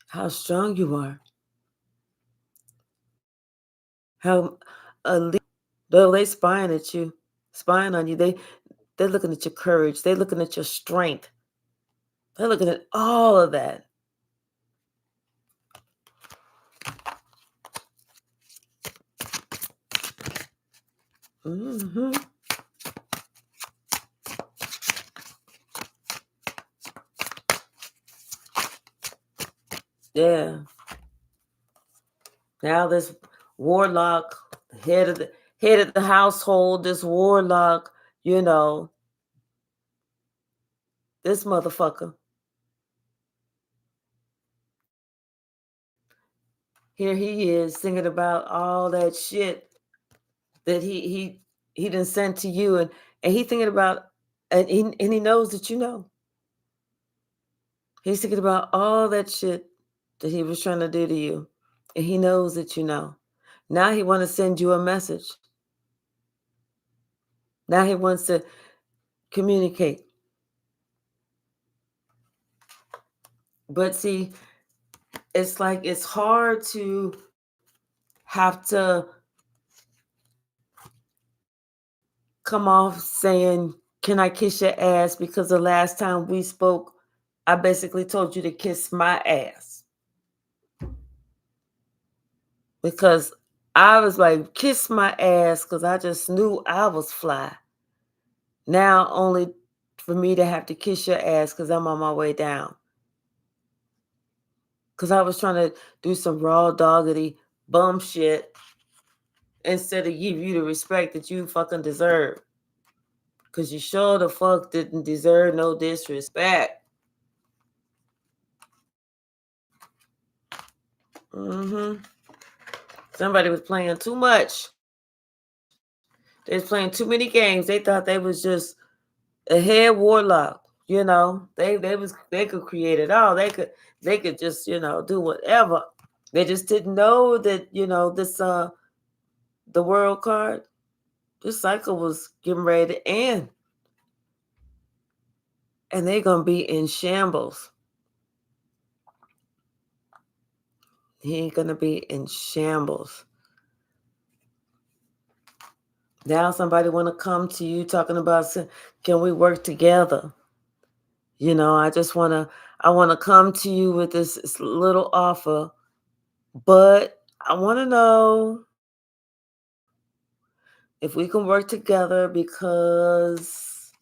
How strong you are. How though they spying at you, spying on you. They're looking at your courage. They're looking at your strength. They're looking at all of that. Mm-hmm. Yeah. Now this warlock, head of the household, this warlock, you know, this motherfucker. Here he is thinking about all that shit that he done sent to you, and he thinking about, and he knows that you know. He's thinking about all that shit that he was trying to do to you, and he knows that you know. Now he want to send you a message. Now he wants to communicate. But see, it's like it's hard to have to come off saying, "Can I kiss your ass?" Because the last time we spoke, I basically told you to kiss my ass. Because I was like, kiss my ass, because I just knew I was fly. Now only for me to have to kiss your ass because I'm on my way down. Because I was trying to do some raw doggedy bum shit instead of give you the respect that you fucking deserve. Because you sure the fuck didn't deserve no disrespect. Mm-hmm. Somebody was playing too much. They was playing too many games. They thought they was just a head warlock. You know, they could create it all. They could just, you know, do whatever. They just didn't know that, you know, this the world card, this cycle was getting ready to end. And they're gonna be in shambles. He ain't gonna be in shambles. Now somebody wanna come to you talking about, can we work together? You know, I wanna come to you with this little offer, but I wanna know if we can work together, because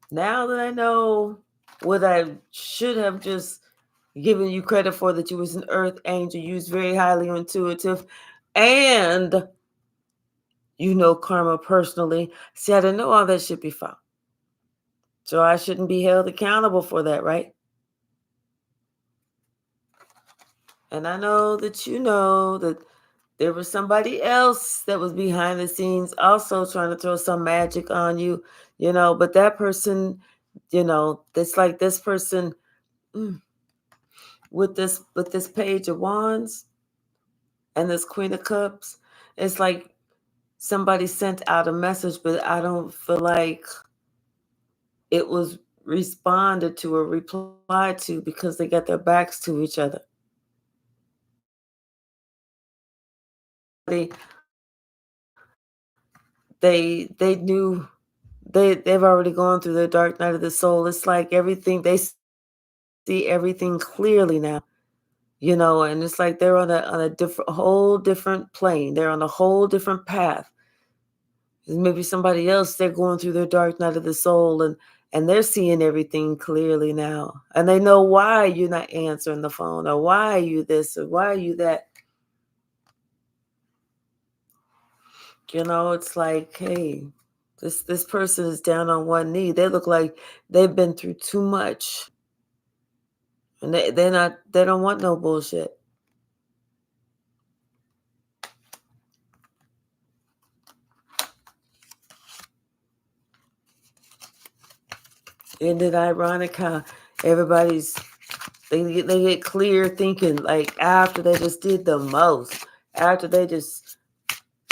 now that I know what I should have just given you credit for, that you was an earth angel, you was very highly intuitive, and you know karma personally. See, I didn't know all that shit before. So I shouldn't be held accountable for that, right? And I know that you know that there was somebody else that was behind the scenes also trying to throw some magic on you, you know, but that person, you know, it's like this person, with this page of wands and this queen of cups, it's like somebody sent out a message, but I don't feel like it was responded to or replied to, because they got their backs to each other. They knew, they've already gone through their dark night of the soul. It's like everything, they see everything clearly now, you know, and it's like they're on a different, whole different plane. They're on a whole different path. Maybe somebody else, they're going through their dark night of the soul, and they're seeing everything clearly now, and they know why you're not answering the phone, or why are you this, or why are you that. You know, it's like, hey, this person is down on one knee. They look like they've been through too much, and they don't want no bullshit. Isn't it ironic how everybody's they get clear thinking like after they just did the most, after they just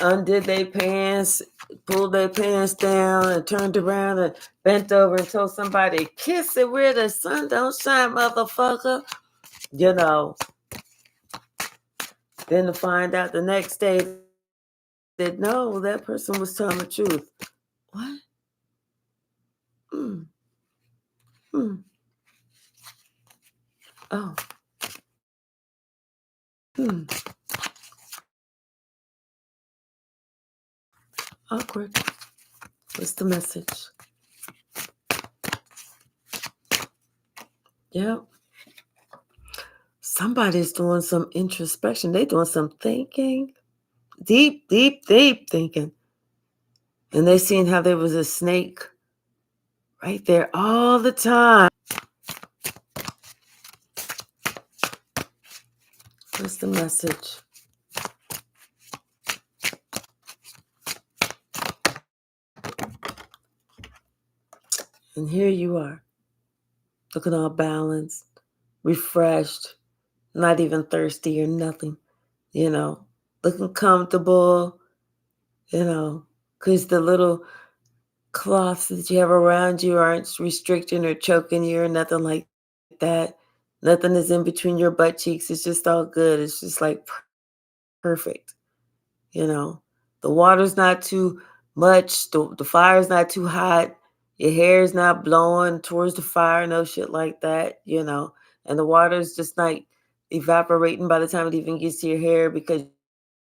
undid their pants, pulled their pants down, and turned around and bent over and told somebody, "Kiss it where the sun don't shine, motherfucker." You know, then to find out the next day that no, that person was telling the truth. What? Hmm. Hmm. Oh. Hmm. Awkward. What's the message? Yep. Somebody's doing some introspection. They doing some thinking. Deep, deep, deep thinking. And they seen how there was a snake right there all the time. What's the message? And here you are, looking all balanced, refreshed, not even thirsty or nothing, looking comfortable, because the little cloths that you have around you aren't restricting or choking you or nothing like that. Nothing is in between your butt cheeks. It's just all good. It's just like perfect. The water's not too much. The fire's not too hot. Your hair's not blowing towards the fire. No shit like that, And the water's just like evaporating by the time it even gets to your hair because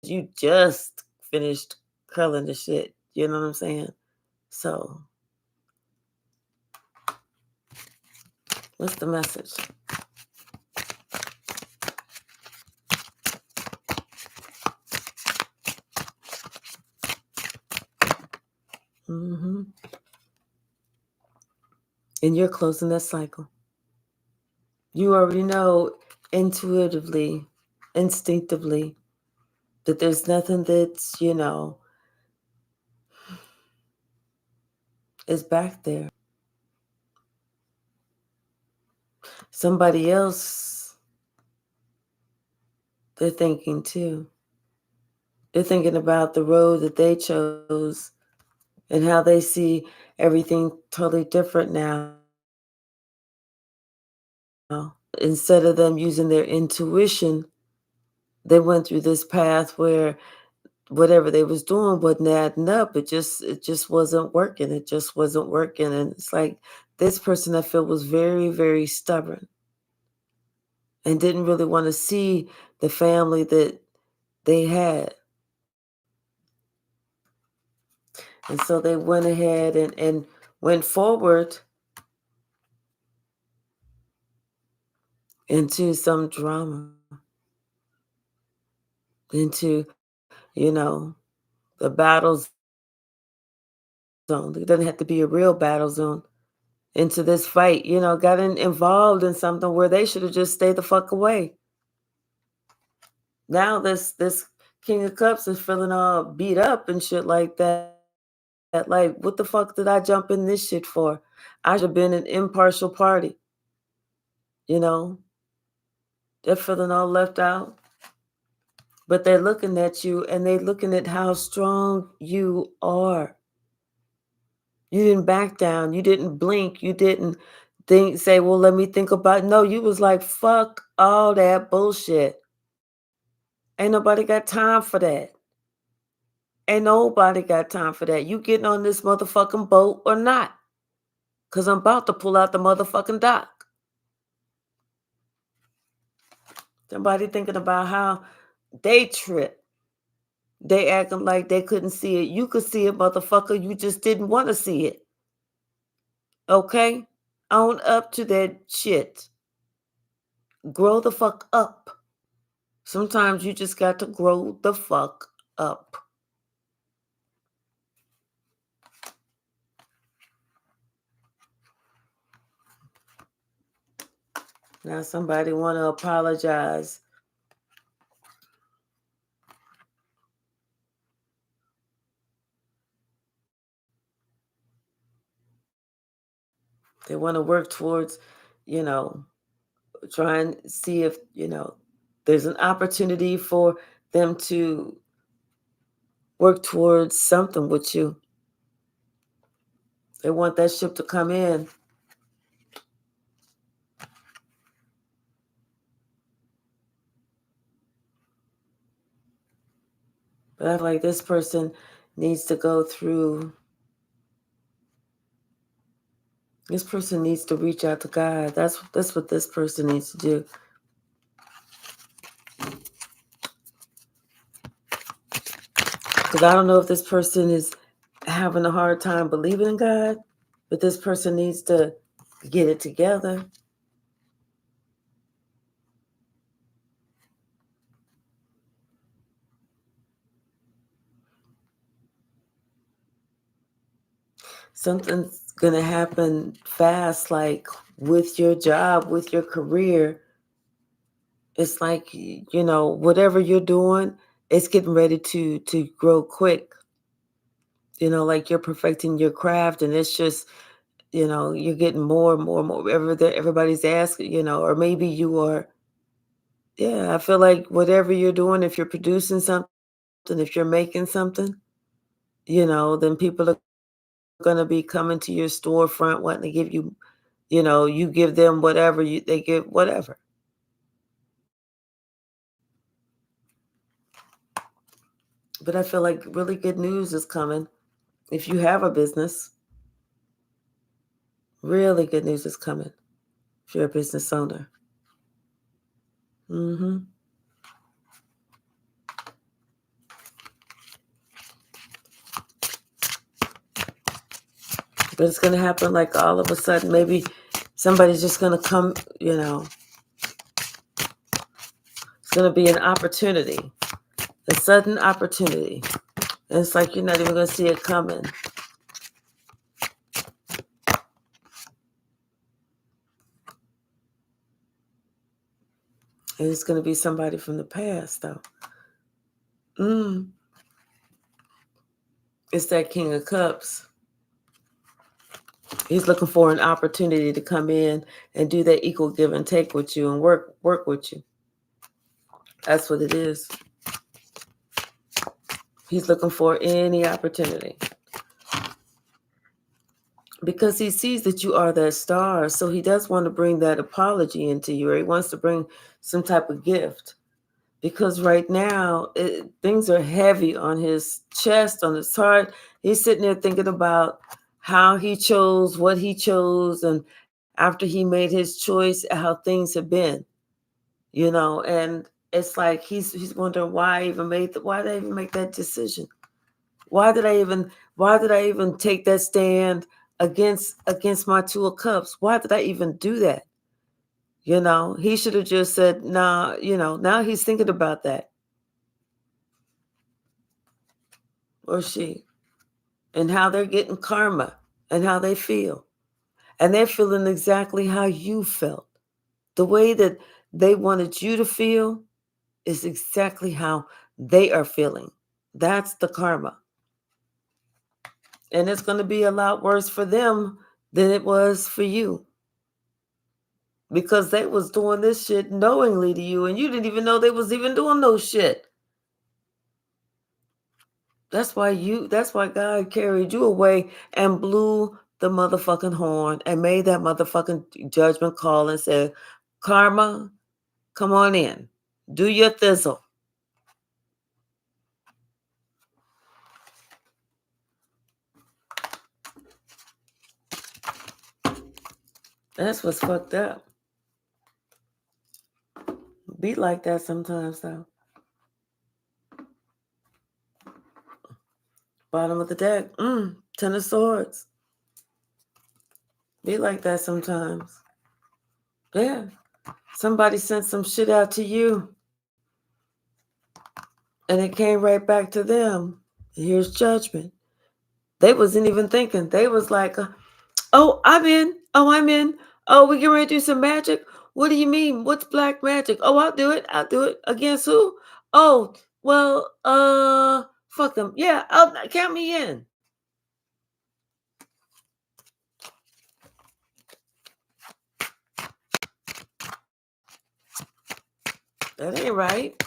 you just finished curling the shit. You know what I'm saying? So, what's the message? Mm-hmm. And you're closing that cycle. You already know intuitively, instinctively, that there's nothing that's, is back there. Somebody else, they're thinking too. They're thinking about the road that they chose and how they see everything totally different now. Instead of them using their intuition, they went through this path where whatever they was doing wasn't adding up. It just wasn't working. It just wasn't working. And it's like this person I feel was very, very stubborn and didn't really want to see the family that they had. And so they went ahead and went forward into some drama, into, the battle zone. It doesn't have to be a real battle zone. Into this fight, got involved in something where they should have just stayed the fuck away. Now this King of Cups is feeling all beat up and shit like that. Like, what the fuck did I jump in this shit for? I should have been an impartial party. They're feeling all left out. But they're looking at you and they're looking at how strong you are. You didn't back down. You didn't blink. You didn't say, well, let me think about it. No, you was like, fuck all that bullshit. Ain't nobody got time for that. Ain't nobody got time for that. You getting on this motherfucking boat or not? Because I'm about to pull out the motherfucking dock. Somebody thinking about how they trip. They acting like they couldn't see it. You could see it, motherfucker. You just didn't want to see it. Okay? Own up to that shit. Grow the fuck up. Sometimes you just got to grow the fuck up. Now somebody want to apologize. They want to work towards, try and see if, there's an opportunity for them to work towards something with you. They want that ship to come in. But I feel like this person needs to go through, this person needs to reach out to God. That's what this person needs to do. Because I don't know if this person is having a hard time believing in God, but this person needs to get it together. Something's going to happen fast, like with your job, with your career. It's like, whatever you're doing, it's getting ready to grow quick. Like you're perfecting your craft, and it's just, you're getting more and more and more. Everybody's asking, or maybe you are. Yeah, I feel like whatever you're doing, if you're producing something, if you're making something, then people are going to be coming to your storefront wanting to give you, you give them whatever, they give whatever. But I feel like really good news is coming. If you have a business, really good news is coming. If you're a business owner. Mm-hmm. But it's going to happen like all of a sudden. Maybe somebody's just going to come, it's going to be an opportunity, a sudden opportunity. And it's like you're not even going to see it coming. And it's going to be somebody from the past, though. It's that King of Cups. He's looking for an opportunity to come in and do that equal give and take with you and work with you. That's what it is. He's looking for any opportunity. Because he sees that you are that star, so he does want to bring that apology into you, or he wants to bring some type of gift. Because right now, things are heavy on his chest, on his heart. He's sitting there thinking about how he chose, what he chose, and after he made his choice, how things have been, and it's like he's wondering why why did I even make that decision? Why did I even take that stand against my Two of Cups? Why did I even do that? He should have just said, nah, now he's thinking about that. Or she, and how they're getting karma and how they feel. And they're feeling exactly how you felt. The way that they wanted you to feel is exactly how they are feeling. That's the karma. And it's going to be a lot worse for them than it was for you. Because they was doing this shit knowingly to you, and you didn't even know they was even doing no shit. That's why God carried you away and blew the motherfucking horn and made that motherfucking judgment call and said, karma, come on in. Do your thizzle. That's what's fucked up. Be like that sometimes, though. Bottom of the deck. 10 of Swords. Be like that sometimes. Yeah. Somebody sent some shit out to you, and it came right back to them. Here's judgment. They wasn't even thinking. They was like, oh, I'm in. Oh, I'm in. Oh, we getting ready to do some magic? What do you mean? What's black magic? Oh, I'll do it. I'll do it. Against who? Oh, well, fuck them. Yeah, count me in. That ain't right.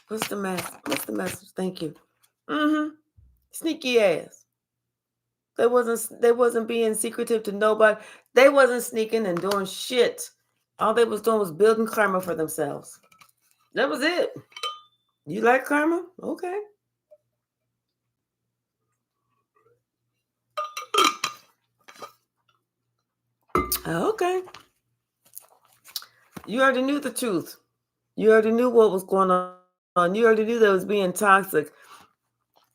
What's the message? What's the message? Thank you. Sneaky ass. They wasn't being secretive to nobody. They wasn't sneaking and doing shit. All they was doing was building karma for themselves. That was it. You like karma? Okay. Okay. You already knew the truth. You already knew what was going on. You already knew they was being toxic.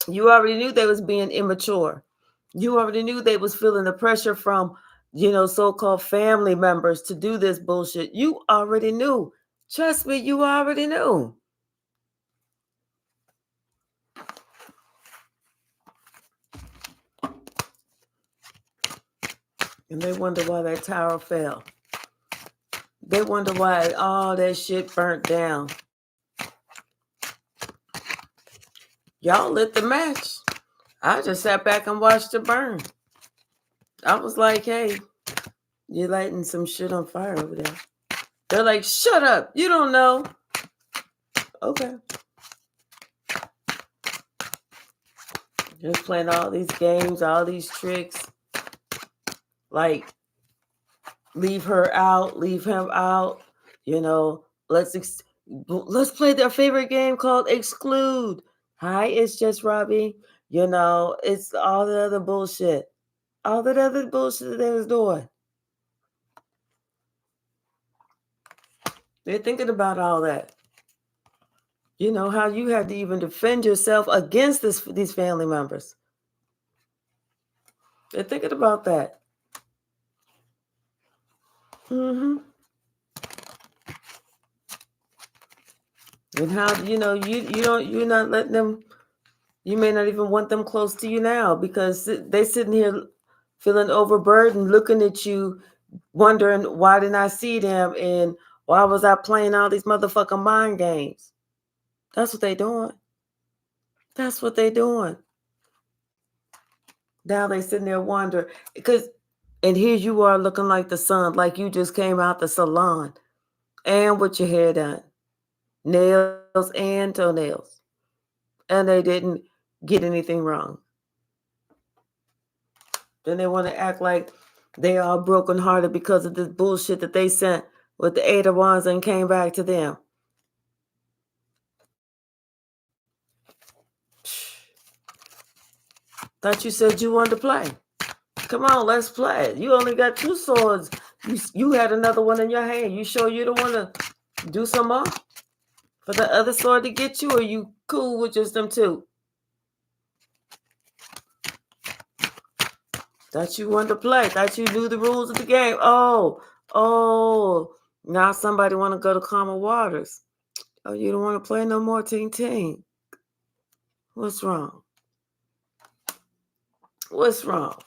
You already knew they was being immature. You already knew they was feeling the pressure from, so-called family members to do this bullshit. You already knew. Trust me, you already knew. And they wonder why that tower fell. They wonder why all that shit burnt down. Y'all lit the match. I just sat back and watched it burn. I was like, hey, you're lighting some shit on fire over there. They're like, shut up. You don't know. Okay. Just playing all these games, all these tricks. Like, leave her out, leave him out. Let's play their favorite game called Exclude. Hi, it's just Robbie. It's all the other bullshit. All that other bullshit that they was doing. They're thinking about all that. You know how you had to even defend yourself against these family members. They're thinking about that. And how you're not letting them. You may not even want them close to you now because they sitting here feeling overburdened, looking at you, wondering why didn't I see them and why was I playing all these motherfucking mind games. That's what they doing. That's what they doing. Now they sitting there wondering and here you are looking like the sun, like you just came out the salon and with your hair done, nails and toenails, and they didn't get anything wrong. Then they want to act like they are brokenhearted because of this bullshit that they sent with the 8 of Wands and came back to them. Thought you said you wanted to play. Come on, let's play. You only got 2 swords. You had another one in your hand. You sure you don't want to do some more for the other sword to get you, or you cool with just them 2? Thought you wanted to play. Thought you knew the rules of the game. Oh, now somebody want to go to calmer waters. Oh, you don't want to play no more, ting. What's wrong? What's wrong?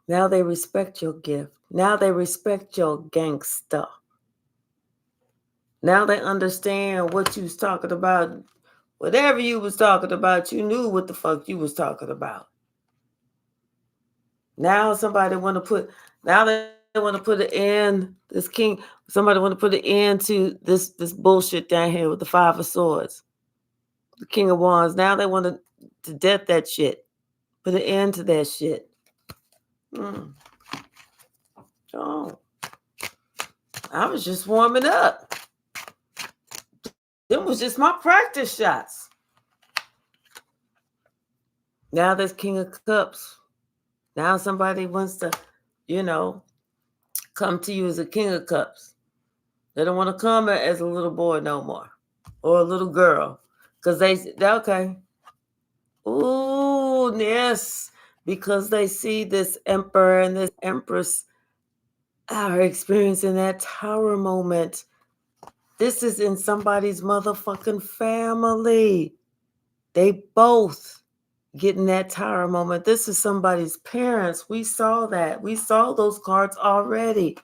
Now they respect your gift. Now they respect your gangster. Now they understand what you was talking about. Whatever you was talking about, you knew what the fuck you was talking about. Now somebody want to put an end, this king, somebody want to put an end to this bullshit down here with the 5 of Swords. The King of Wands. Now they want to death that shit. Put an end to that shit. Oh. I was just warming up. Them was just my practice shots. Now there's King of Cups. Now somebody wants to, come to you as a King of Cups. They don't want to come as a little boy no more. Or a little girl. Because they're okay. Ooh, yes. Because they see this emperor and this empress are experiencing that tower moment. This is in somebody's motherfucking family. They both getting that tower moment. This is somebody's parents. We saw that. We saw those cards already.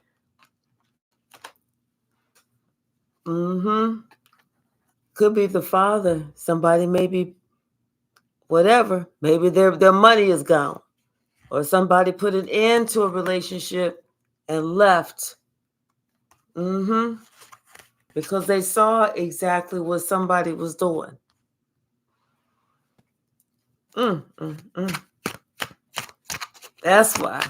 Could be the father. Somebody may be whatever. Maybe their money is gone. Or somebody put an end to a relationship and left. Because they saw exactly what somebody was doing. That's why.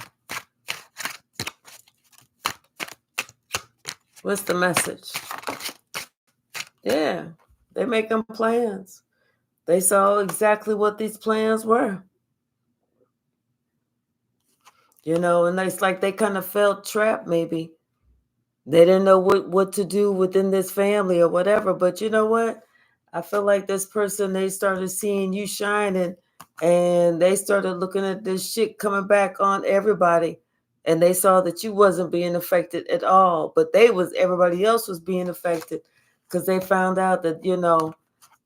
What's the message? Yeah, they're making plans. They saw exactly what these plans were. And it's like they kind of felt trapped maybe. They didn't know what to do within this family or whatever. But you know what? I feel like this person, they started seeing you shining and they started looking at this shit coming back on everybody. And they saw that you wasn't being affected at all. But everybody else was being affected because they found out that,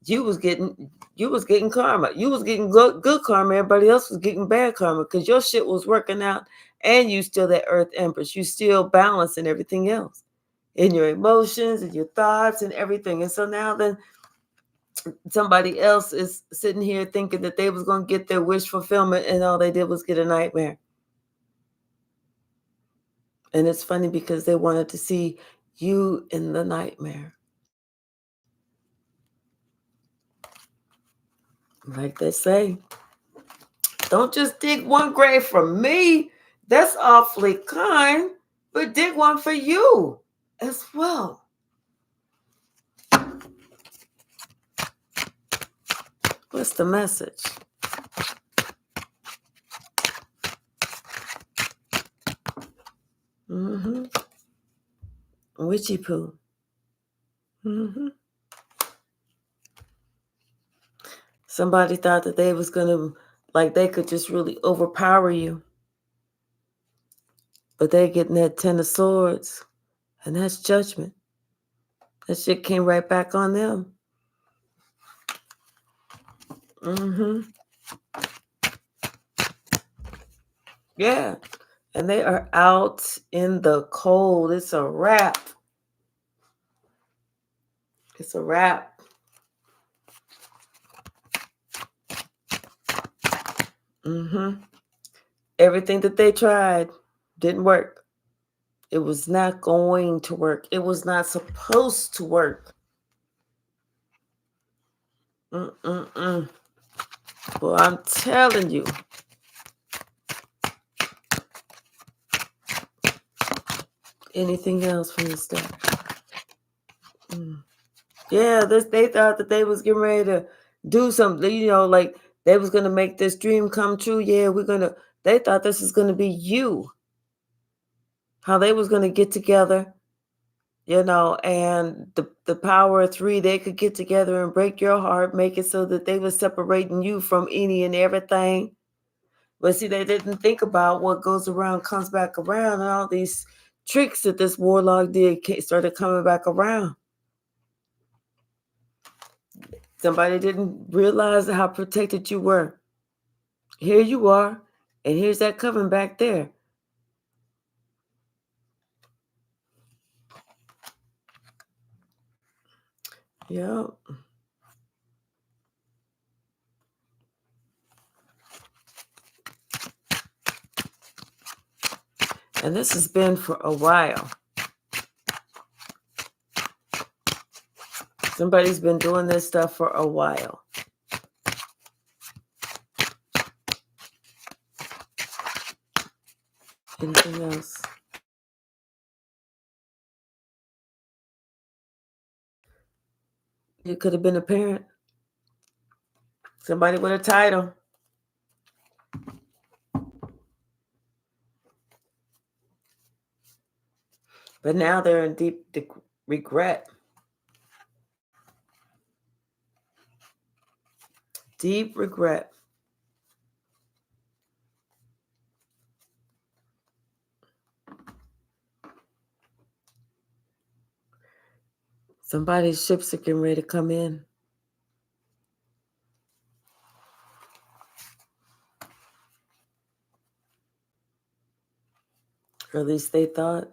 you was getting karma. You was getting good karma. Everybody else was getting bad karma because your shit was working out and you still that earth empress. You still balancing everything else in your emotions and your thoughts and everything. And so now then somebody else is sitting here thinking that they was going to get their wish fulfillment and all they did was get a nightmare. And it's funny because they wanted to see you in the nightmare. Like they say, don't just dig one grave for me. That's awfully kind, but dig one for you as well. What's the message? Witchy poo. Somebody thought that they was going to, like they could just really overpower you. But they're getting that 10 of swords. And that's judgment. That shit came right back on them. Yeah. And they are out in the cold. It's a wrap. It's a wrap. Everything that they tried didn't work. It was not going to work. It was not supposed to work. Well, I'm telling you. Anything else from this deck? Yeah, they thought that they was getting ready to do something, like they was going to make this dream come true. Yeah, they thought this was going to be you. How they was going to get together, and the power of 3, they could get together and break your heart, make it so that they were separating you from any and everything. But see, they didn't think about what goes around comes back around, and all these tricks that this warlock did started coming back around. Somebody didn't realize how protected you were. Here you are, and here's that coven back there. Yep. And this has been for a while. Somebody's been doing this stuff for a while. Anything else? You could have been a parent. Somebody with a title. But now they're in deep regret. Deep regret. Somebody's ships are getting ready to come in. Or at least they thought.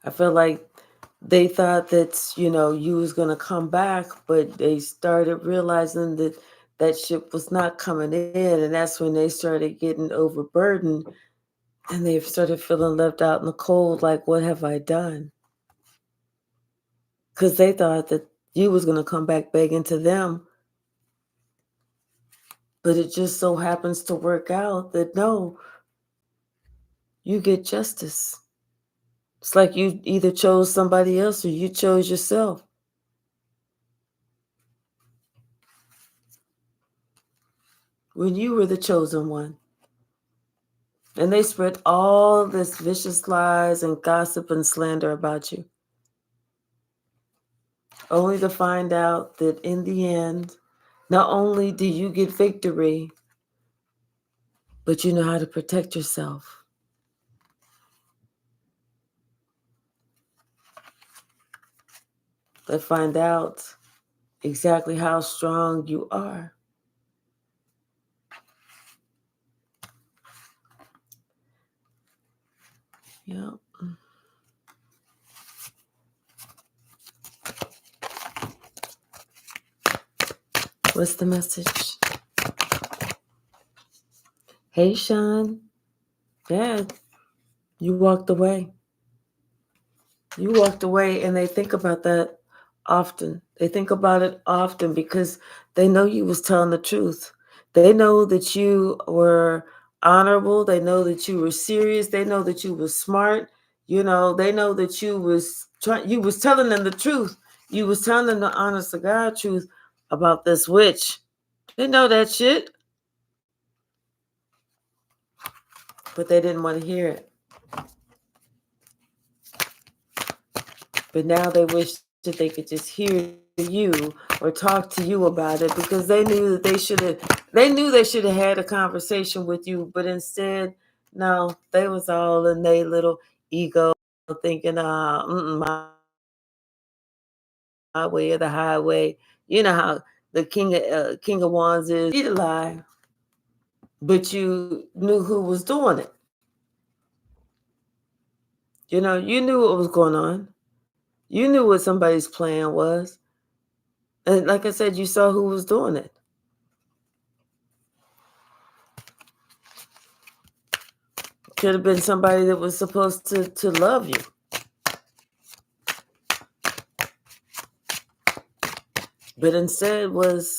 I feel like they thought that, you was going to come back, but they started realizing that that ship was not coming in. And that's when they started getting overburdened and they started feeling left out in the cold. Like, what have I done? Because they thought that you was going to come back begging to them. But it just so happens to work out that no, you get justice. It's like you either chose somebody else or you chose yourself. When you were the chosen one. And they spread all this vicious lies and gossip and slander about you. Only to find out that in the end, not only do you get victory, but you know how to protect yourself. They find out exactly how strong you are. Yeah. What's the message? Hey, Sean. Yeah, you walked away. You walked away, and they think about that often. They think about it often because they know you was telling the truth. They know that you were honorable. They know that you were serious. They know that you were smart. They know that you was telling them the truth. You was telling them the honest to God truth about this witch. They know that shit, but they didn't want to hear it. But now they wish that they could just hear you or talk to you about it because they knew that they should have had a conversation with you, but instead, no, they was all in their little ego thinking, my way or the highway. You know how the king of wands is. He lie, but you knew who was doing it. You knew what was going on. You knew what somebody's plan was. And like I said, you saw who was doing it. Could have been somebody that was supposed to love you. But instead was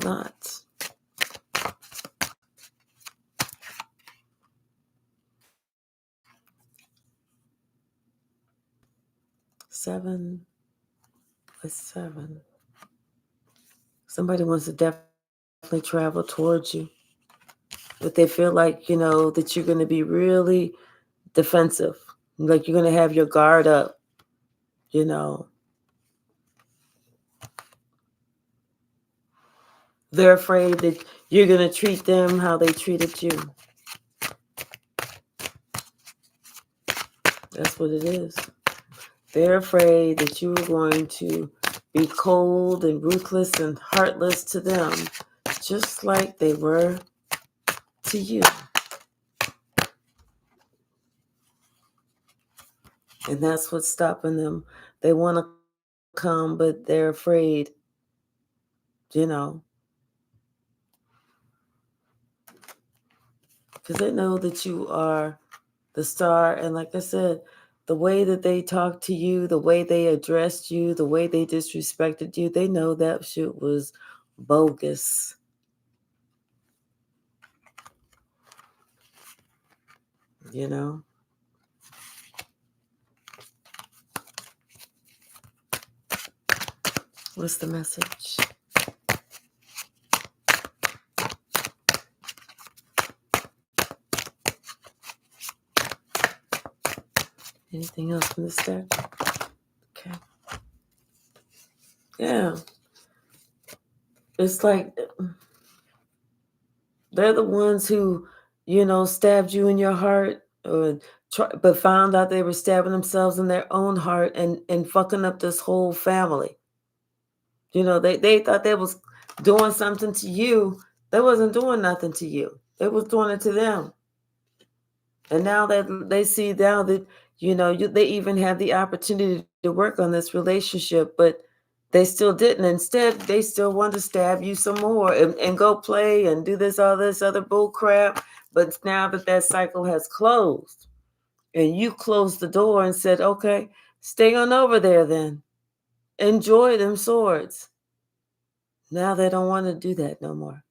not. Seven. Somebody wants to definitely travel towards you. But they feel like, that you're going to be really defensive. Like you're going to have your guard up, They're afraid that you're going to treat them how they treated you. That's what it is. They're afraid that you are going to be cold and ruthless and heartless to them, just like they were to you. And that's what's stopping them. They want to come, but they're afraid, because they know that you are the star. And like I said, the way that they talked to you, the way they addressed you, the way they disrespected you, they know that shit was bogus. What's the message? Anything else from this deck? Okay. Yeah. It's like they're the ones who, stabbed you in your heart but found out they were stabbing themselves in their own heart and fucking up this whole family. They thought they was doing something to you. They wasn't doing nothing to you. They was doing it to them. And now that they see now that They even had the opportunity to work on this relationship, but they still didn't. Instead, they still want to stab you some more and go play and do all this other bull crap. But now that cycle has closed and you closed the door and said, okay, stay on over there then. Enjoy them swords. Now they don't want to do that no more.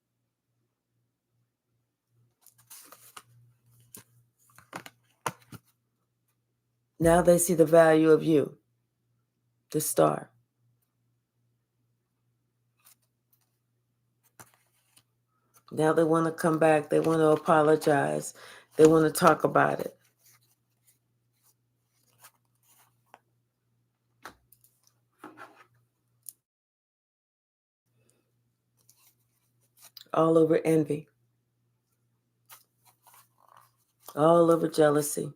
Now they see the value of you, the star. Now they want to come back. They want to apologize. They want to talk about it. All over envy. All over jealousy.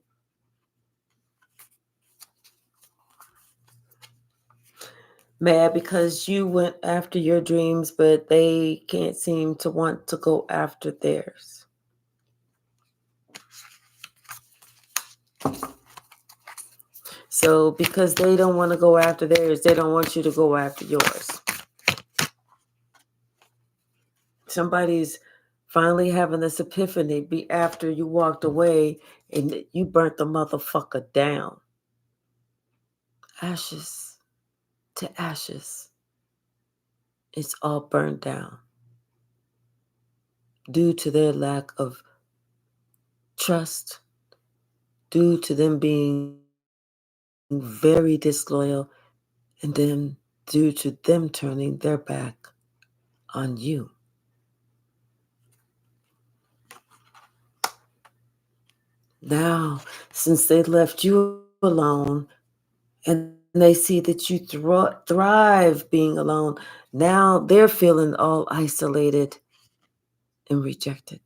Mad because you went after your dreams, but they can't seem to want to go after theirs. So because they don't want to go after theirs, they don't want you to go after yours. Somebody's finally having this epiphany be after you walked away and you burnt the motherfucker down. Ashes to ashes. It's all burned down due to their lack of trust, due to them being very disloyal, and then due to them turning their back on you. Now, since they left you alone and they see that you thrive being alone, now they're feeling all isolated and rejected.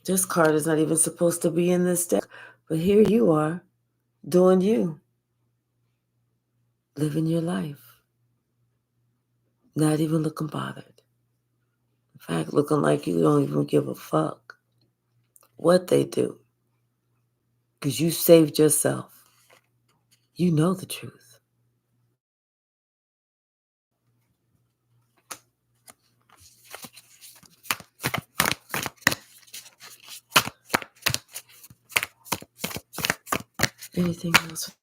This card is not even supposed to be in this deck, but here you are, doing you, living your life, not even looking bothered. In fact, looking like you don't even give a fuck what they do, because you saved yourself. You know the truth. Anything else?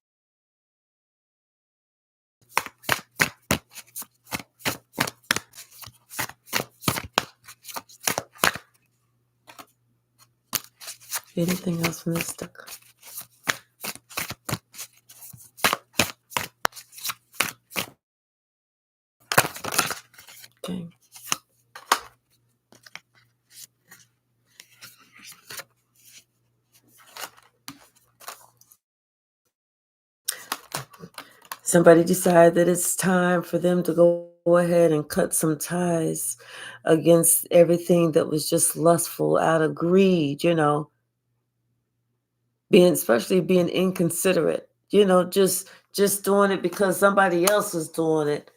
Anything else from this deck? Okay. Somebody decided that it's time for them to go ahead and cut some ties against everything that was just lustful out of greed, especially being inconsiderate, just doing it because somebody else is doing it.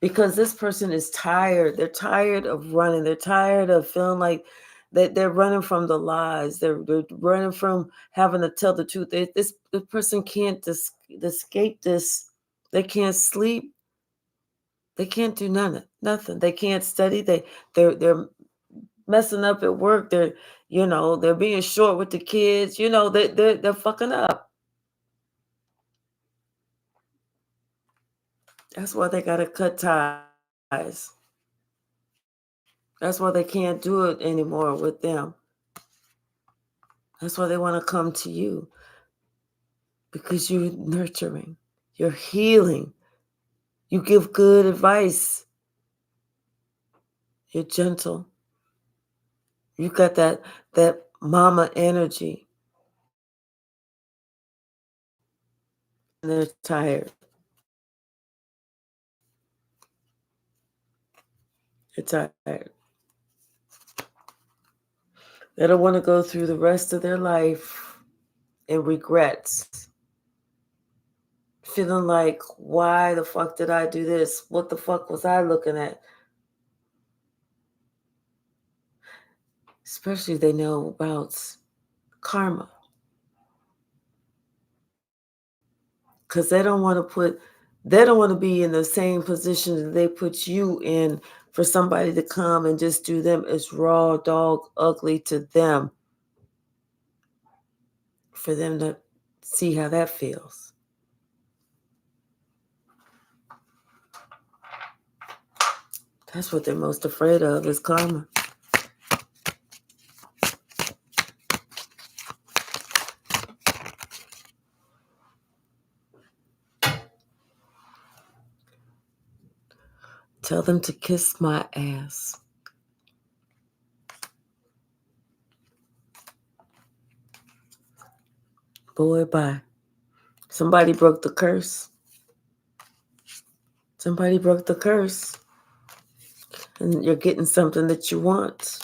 Because this person is tired. They're tired of running. They're tired of feeling like that they're running from the lies. They're running from having to tell the truth. This person can't escape this. They can't sleep. They can't do nothing. They can't study. They're messing up at work. They're being short with the kids. They're fucking up. That's why they gotta cut ties. That's why they can't do it anymore with them. That's why they want to come to you. Because you're nurturing. You're healing. You give good advice. You're gentle. You've got that mama energy. And they're tired. They're tired. They don't want to go through the rest of their life in regrets. Feeling like, why the fuck did I do this? What the fuck was I looking at? Especially they know about karma. because they don't want to be in the same position that they put you in, for somebody to come and just do them as raw dog ugly to them, for them to see how that feels. That's what they're most afraid of, is karma. Tell them to kiss my ass. Boy, bye. Somebody broke the curse. Somebody broke the curse. And you're getting something that you want,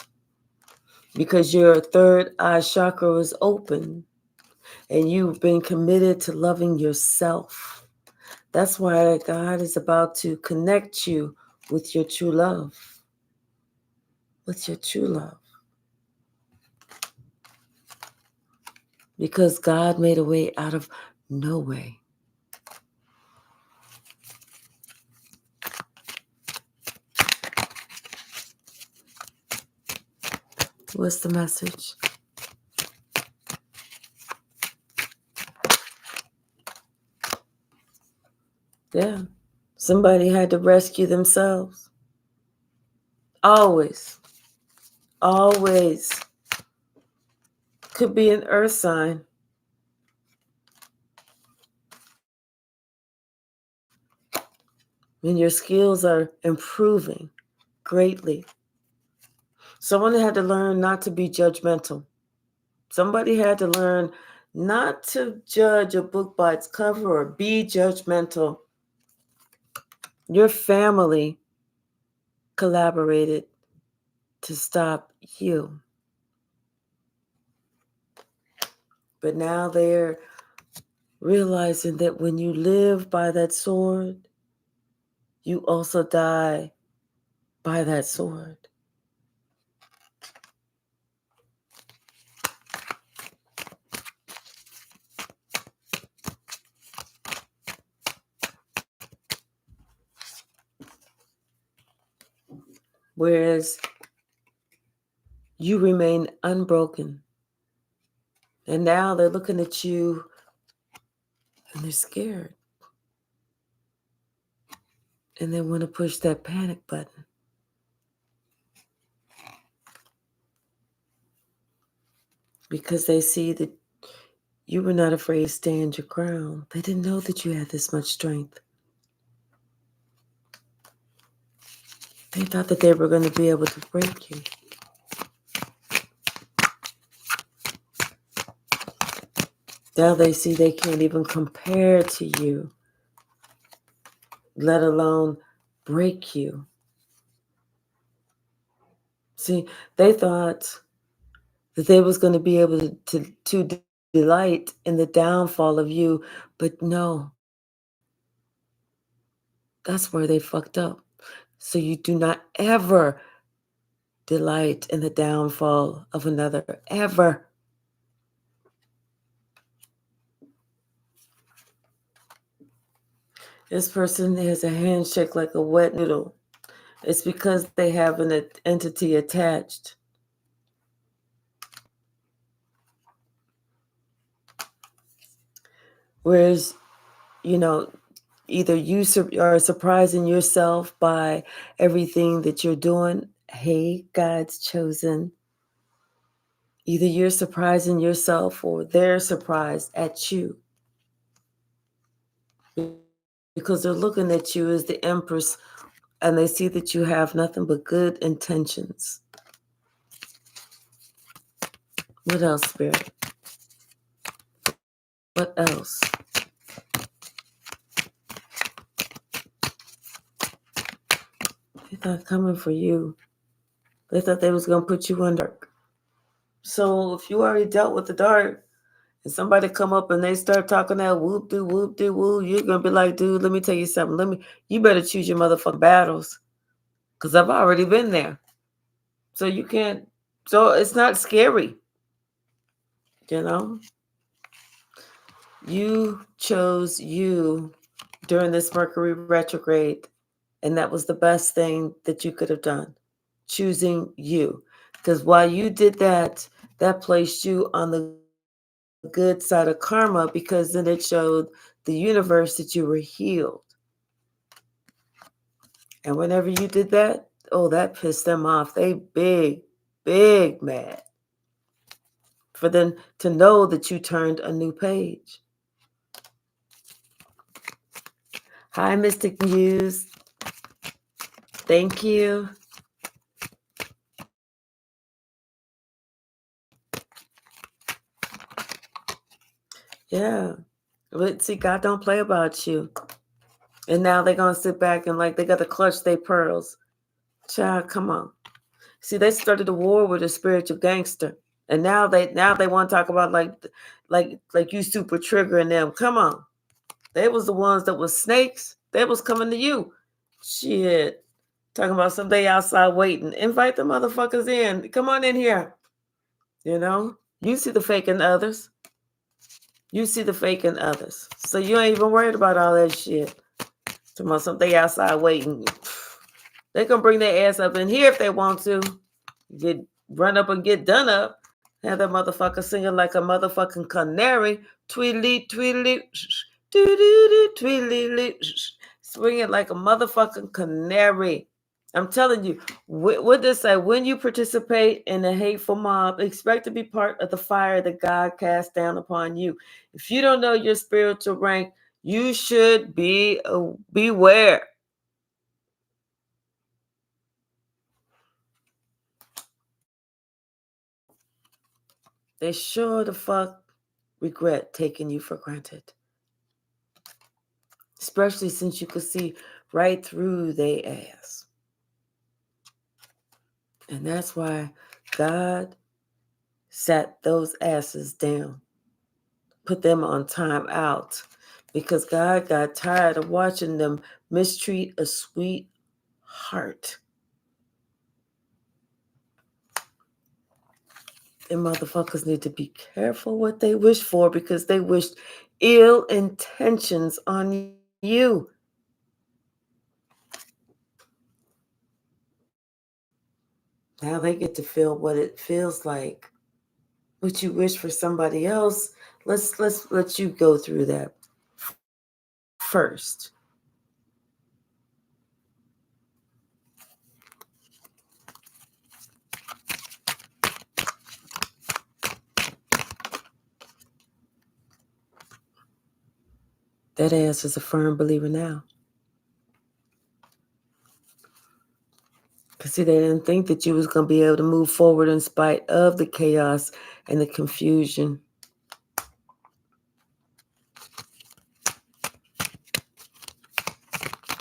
because your third eye chakra is open and you've been committed to loving yourself. That's why God is about to connect you with your true love. With your true love. Because God made a way out of no way. What's the message? Yeah. Somebody had to rescue themselves. Always. Always. Could be an earth sign. When your skills are improving greatly. Someone had to learn not to be judgmental. Somebody had to learn not to judge a book by its cover or be judgmental. Your family collaborated to stop you. But now they're realizing that when you live by that sword, you also die by that sword. Whereas you remain unbroken. And now they're looking at you and they're scared. And they want to push that panic button. Because they see that you were not afraid to stand your ground. They didn't know that you had this much strength. They thought that they were going to be able to break you. Now they see they can't even compare to you, let alone break you. See, they thought that they was going to be able to delight in the downfall of you, but no. That's where they fucked up. So you do not ever delight in the downfall of another, ever. This person has a handshake like a wet noodle. It's because they have an entity attached. Whereas, either you are surprising yourself by everything that you're doing. Hey, God's chosen. Either you're surprising yourself or they're surprised at you. Because they're looking at you as the Empress and they see that you have nothing but good intentions. What else, Spirit? What else? They thought coming for you. They thought they was going to put you in dark. So if you already dealt with the dark and somebody come up and they start talking that whoop-de-woo, you're going to be like, dude, let me tell you something. You better choose your motherfucking battles because I've already been there. So you can't, so it's not scary. You chose you during this Mercury retrograde, and that was the best thing that you could have done, choosing you. Because while you did that, that placed you on the good side of karma, because then it showed the universe that you were healed. And whenever you did that, oh, that pissed them off. They big mad for them to know that you turned a new page. Hi, Mystic Muse. Thank you. Yeah. But see, God don't play about you. And now they're going to sit back and like they got to clutch their pearls. Child, come on. See, they started a war with a spiritual gangster. And now they want to talk about like you super triggering them. Come on. They was the ones that was snakes. They was coming to you. Shit. Talking about someday outside waiting. Invite the motherfuckers in. Come on in here. You know? You see the fake in others. You see the fake in others. So you ain't even worried about all that shit. Talking about someday outside waiting. They can bring their ass up in here if they want to. Get run up and get done up. Have that motherfucker singing like a motherfucking canary. Tweedly, tweedly, doo-doo-doo, tweedly, swinging like a motherfucking canary. I'm telling you, what does say? When you participate in a hateful mob, expect to be part of the fire that God cast down upon you. If you don't know your spiritual rank, you should be beware. They sure the fuck regret taking you for granted. Especially since you could see right through their ass. And that's why God sat those asses down, put them on time out, because God got tired of watching them mistreat a sweet heart. And motherfuckers need to be careful what they wish for, because they wished ill intentions on you. Now they get to feel what it feels like. What you wish for somebody else, let's let you go through that first. That ass is a firm believer now. Because see, they didn't think that you was going to be able to move forward in spite of the chaos and the confusion.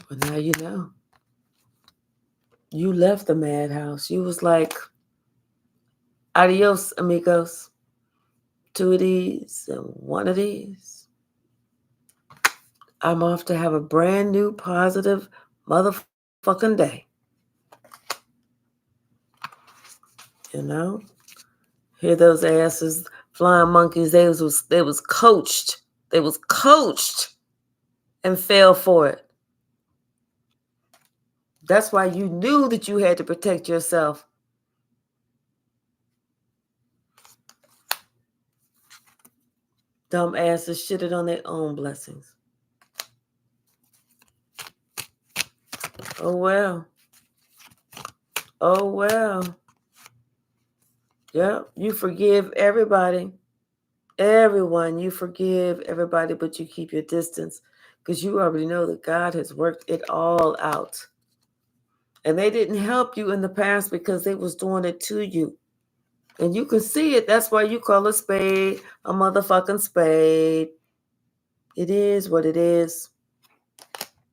But now you know. You left the madhouse. You was like, adios, amigos. 2 of these and 1 of these. I'm off to have a brand new positive motherfucking day. You know? Hear those asses, flying monkeys, they was coached. They was coached and fell for it. That's why you knew that you had to protect yourself. Dumb asses shitted on their own blessings. Oh well. Oh well. Yeah, you forgive everybody. Everyone, you forgive everybody, but you keep your distance because you already know that God has worked it all out. And they didn't help you in the past because they was doing it to you. And you can see it. That's why you call a spade a motherfucking spade. It is what it is.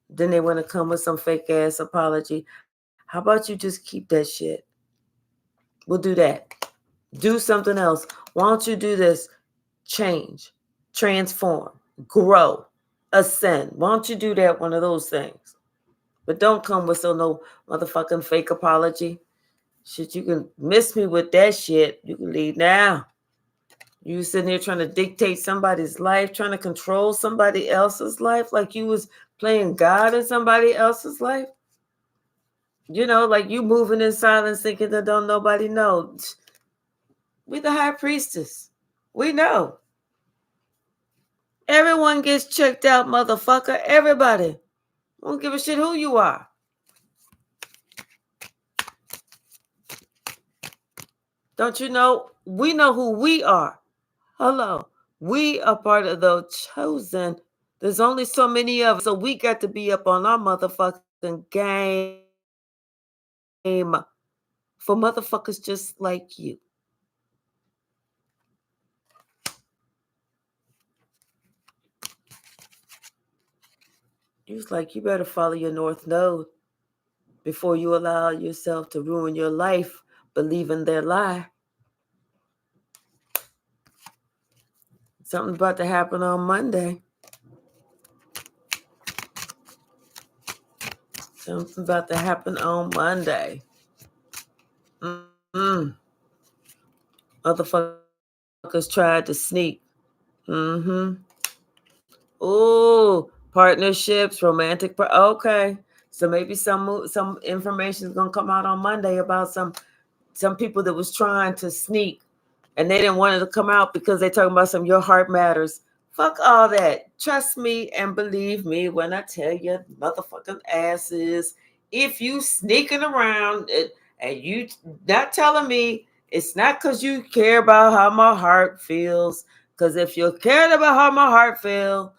Then they want to come with some fake ass apology. How about you just keep that shit? We'll do that. Do something else. Why don't you do this? Change, transform, grow, ascend. Why don't you do that? One of those things. But don't come with no motherfucking fake apology. Shit, you can miss me with that shit. You can leave now. You sitting here trying to dictate somebody's life, trying to control somebody else's life, like you was playing God in somebody else's life. Like you moving in silence, thinking that don't nobody know. We the high priestess. We know. Everyone gets checked out, motherfucker. Everybody. Don't give a shit who you are. Don't you know? We know who we are. Hello. We are part of the chosen. There's only so many of us, so we got to be up on our motherfucking game for motherfuckers just like you. He was like, you better follow your North Node before you allow yourself to ruin your life believing their lie. Something's about to happen on Monday. Something's about to happen on Monday. Motherfuckers tried to sneak. Ooh, partnerships, romantic. Okay, so maybe some information is gonna come out on Monday about some people that was trying to sneak, and they didn't want it to come out because they talking about some your heart matters. Fuck all that. Trust me and believe me when I tell you, motherfucking asses. If you sneaking around and you not telling me it's not because you care about how my heart feels. Because if you cared about how my heart felt,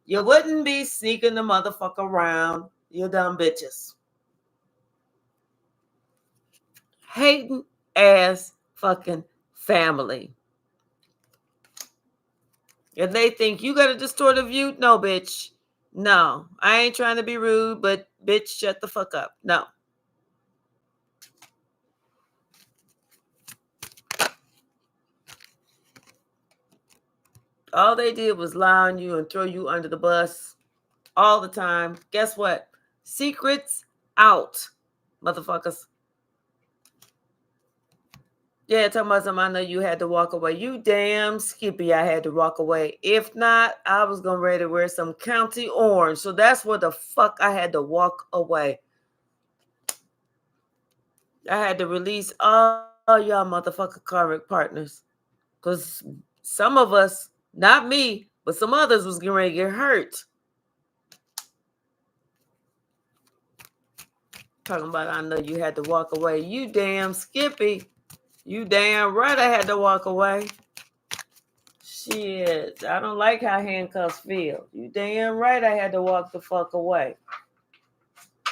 you wouldn't be sneaking the motherfucker around. You dumb bitches. Hating ass fucking family. And they think you got a distorted view? No, bitch. No. I ain't trying to be rude, but bitch, shut the fuck up. No. All they did was lie on you and throw you under the bus all the time. Guess what? Secrets out, motherfuckers. Yeah, talking about something, I know you had to walk away. You damn skippy, I had to walk away. If not, I was going ready to wear some county orange. So that's what the fuck I had to walk away. I had to release all y'all motherfucking karmic partners. Because some of us, not me, but some others was getting ready to get hurt. Talking about, I know you had to walk away. You damn skippy. You damn right I had to walk away. Shit, I don't like how handcuffs feel. You damn right I had to walk the fuck away.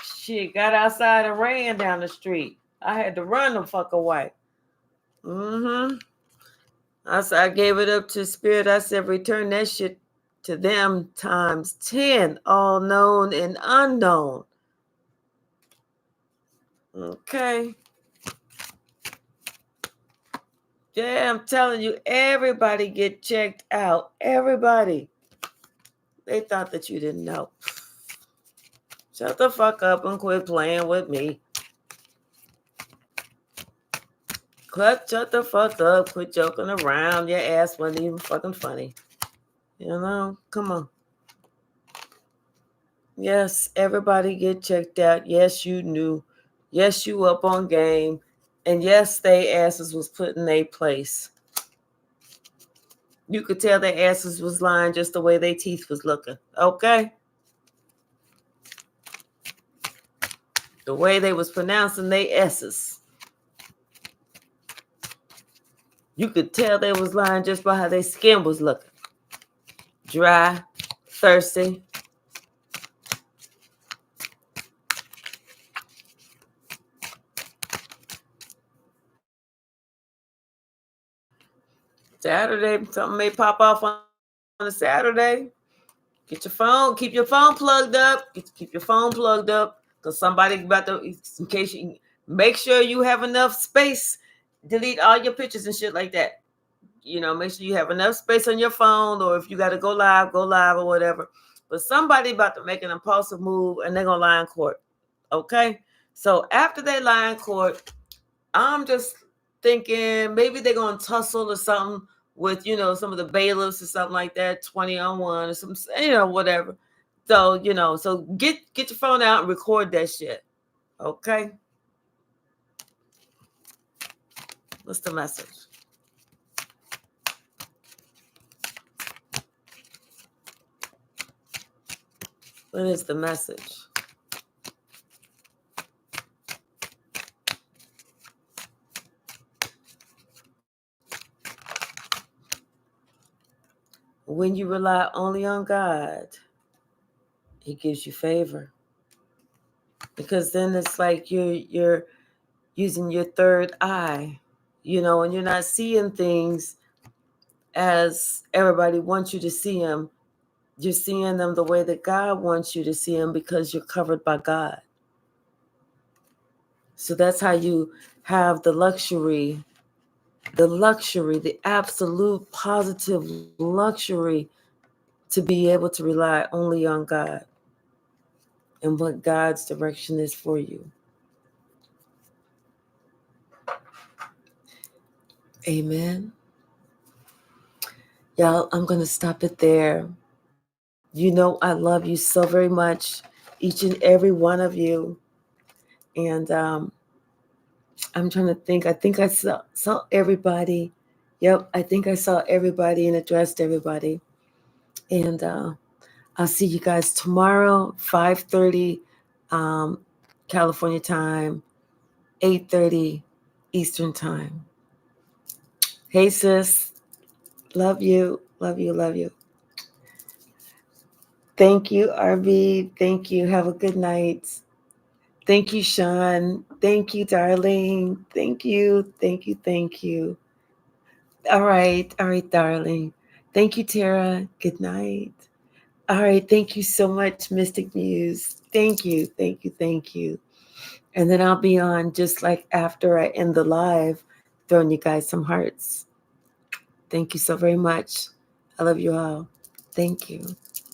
Shit, got outside and ran down the street. I had to run the fuck away. I gave it up to Spirit. I said, return that shit to them times 10, all known and unknown. Okay. Yeah, I'm telling you, everybody get checked out. Everybody. They thought that you didn't know. Shut the fuck up and quit playing with me. Shut the fuck up. Quit joking around. Your ass wasn't even fucking funny. Come on. Yes, everybody get checked out. Yes, you knew. Yes, you up on game. And yes, they asses was put in their place. You could tell their asses was lying just the way their teeth was looking. Okay? The way they was pronouncing their S's. You could tell they was lying just by how their skin was looking. Dry, thirsty. Saturday, something may pop off on a Saturday. Get your phone, keep your phone plugged up. Keep your phone plugged up. Because somebody about to, in case you, make sure you have enough space. Delete all your pictures and shit like that. Make sure you have enough space on your phone, or if you got to go live or whatever. But somebody about to make an impulsive move and they're going to lie in court. Okay? So after they lie in court, I'm just thinking maybe they're going to tussle or something. with, some of the bailiffs or something like that, 20 on 1 or some, whatever. So, so get your phone out and record that shit. Okay? What's the message? What is the message? When you rely only on God, He gives you favor. Because then it's like you're using your third eye, and you're not seeing things as everybody wants you to see them. You're seeing them the way that God wants you to see them because you're covered by God. So that's how you have the luxury, the absolute positive luxury to be able to rely only on God and what God's direction is for you. Amen. Y'all, I'm going to stop it there. I love you so very much, each and every one of you. And I'm trying to think. I think I saw everybody. Yep, I think I saw everybody and addressed everybody. And I'll see you guys tomorrow, 5:30 California time, 8:30 Eastern time. Hey, sis. Love you. Love you. Love you. Thank you, RB. Thank you. Have a good night. Thank you, Sean. Thank you, darling. Thank you. Thank you. Thank you. All right. All right, darling. Thank you, Tara. Good night. All right. Thank you so much, Mystic Muse. Thank you. Thank you. Thank you. And then I'll be on just like after I end the live, throwing you guys some hearts. Thank you so very much. I love you all. Thank you.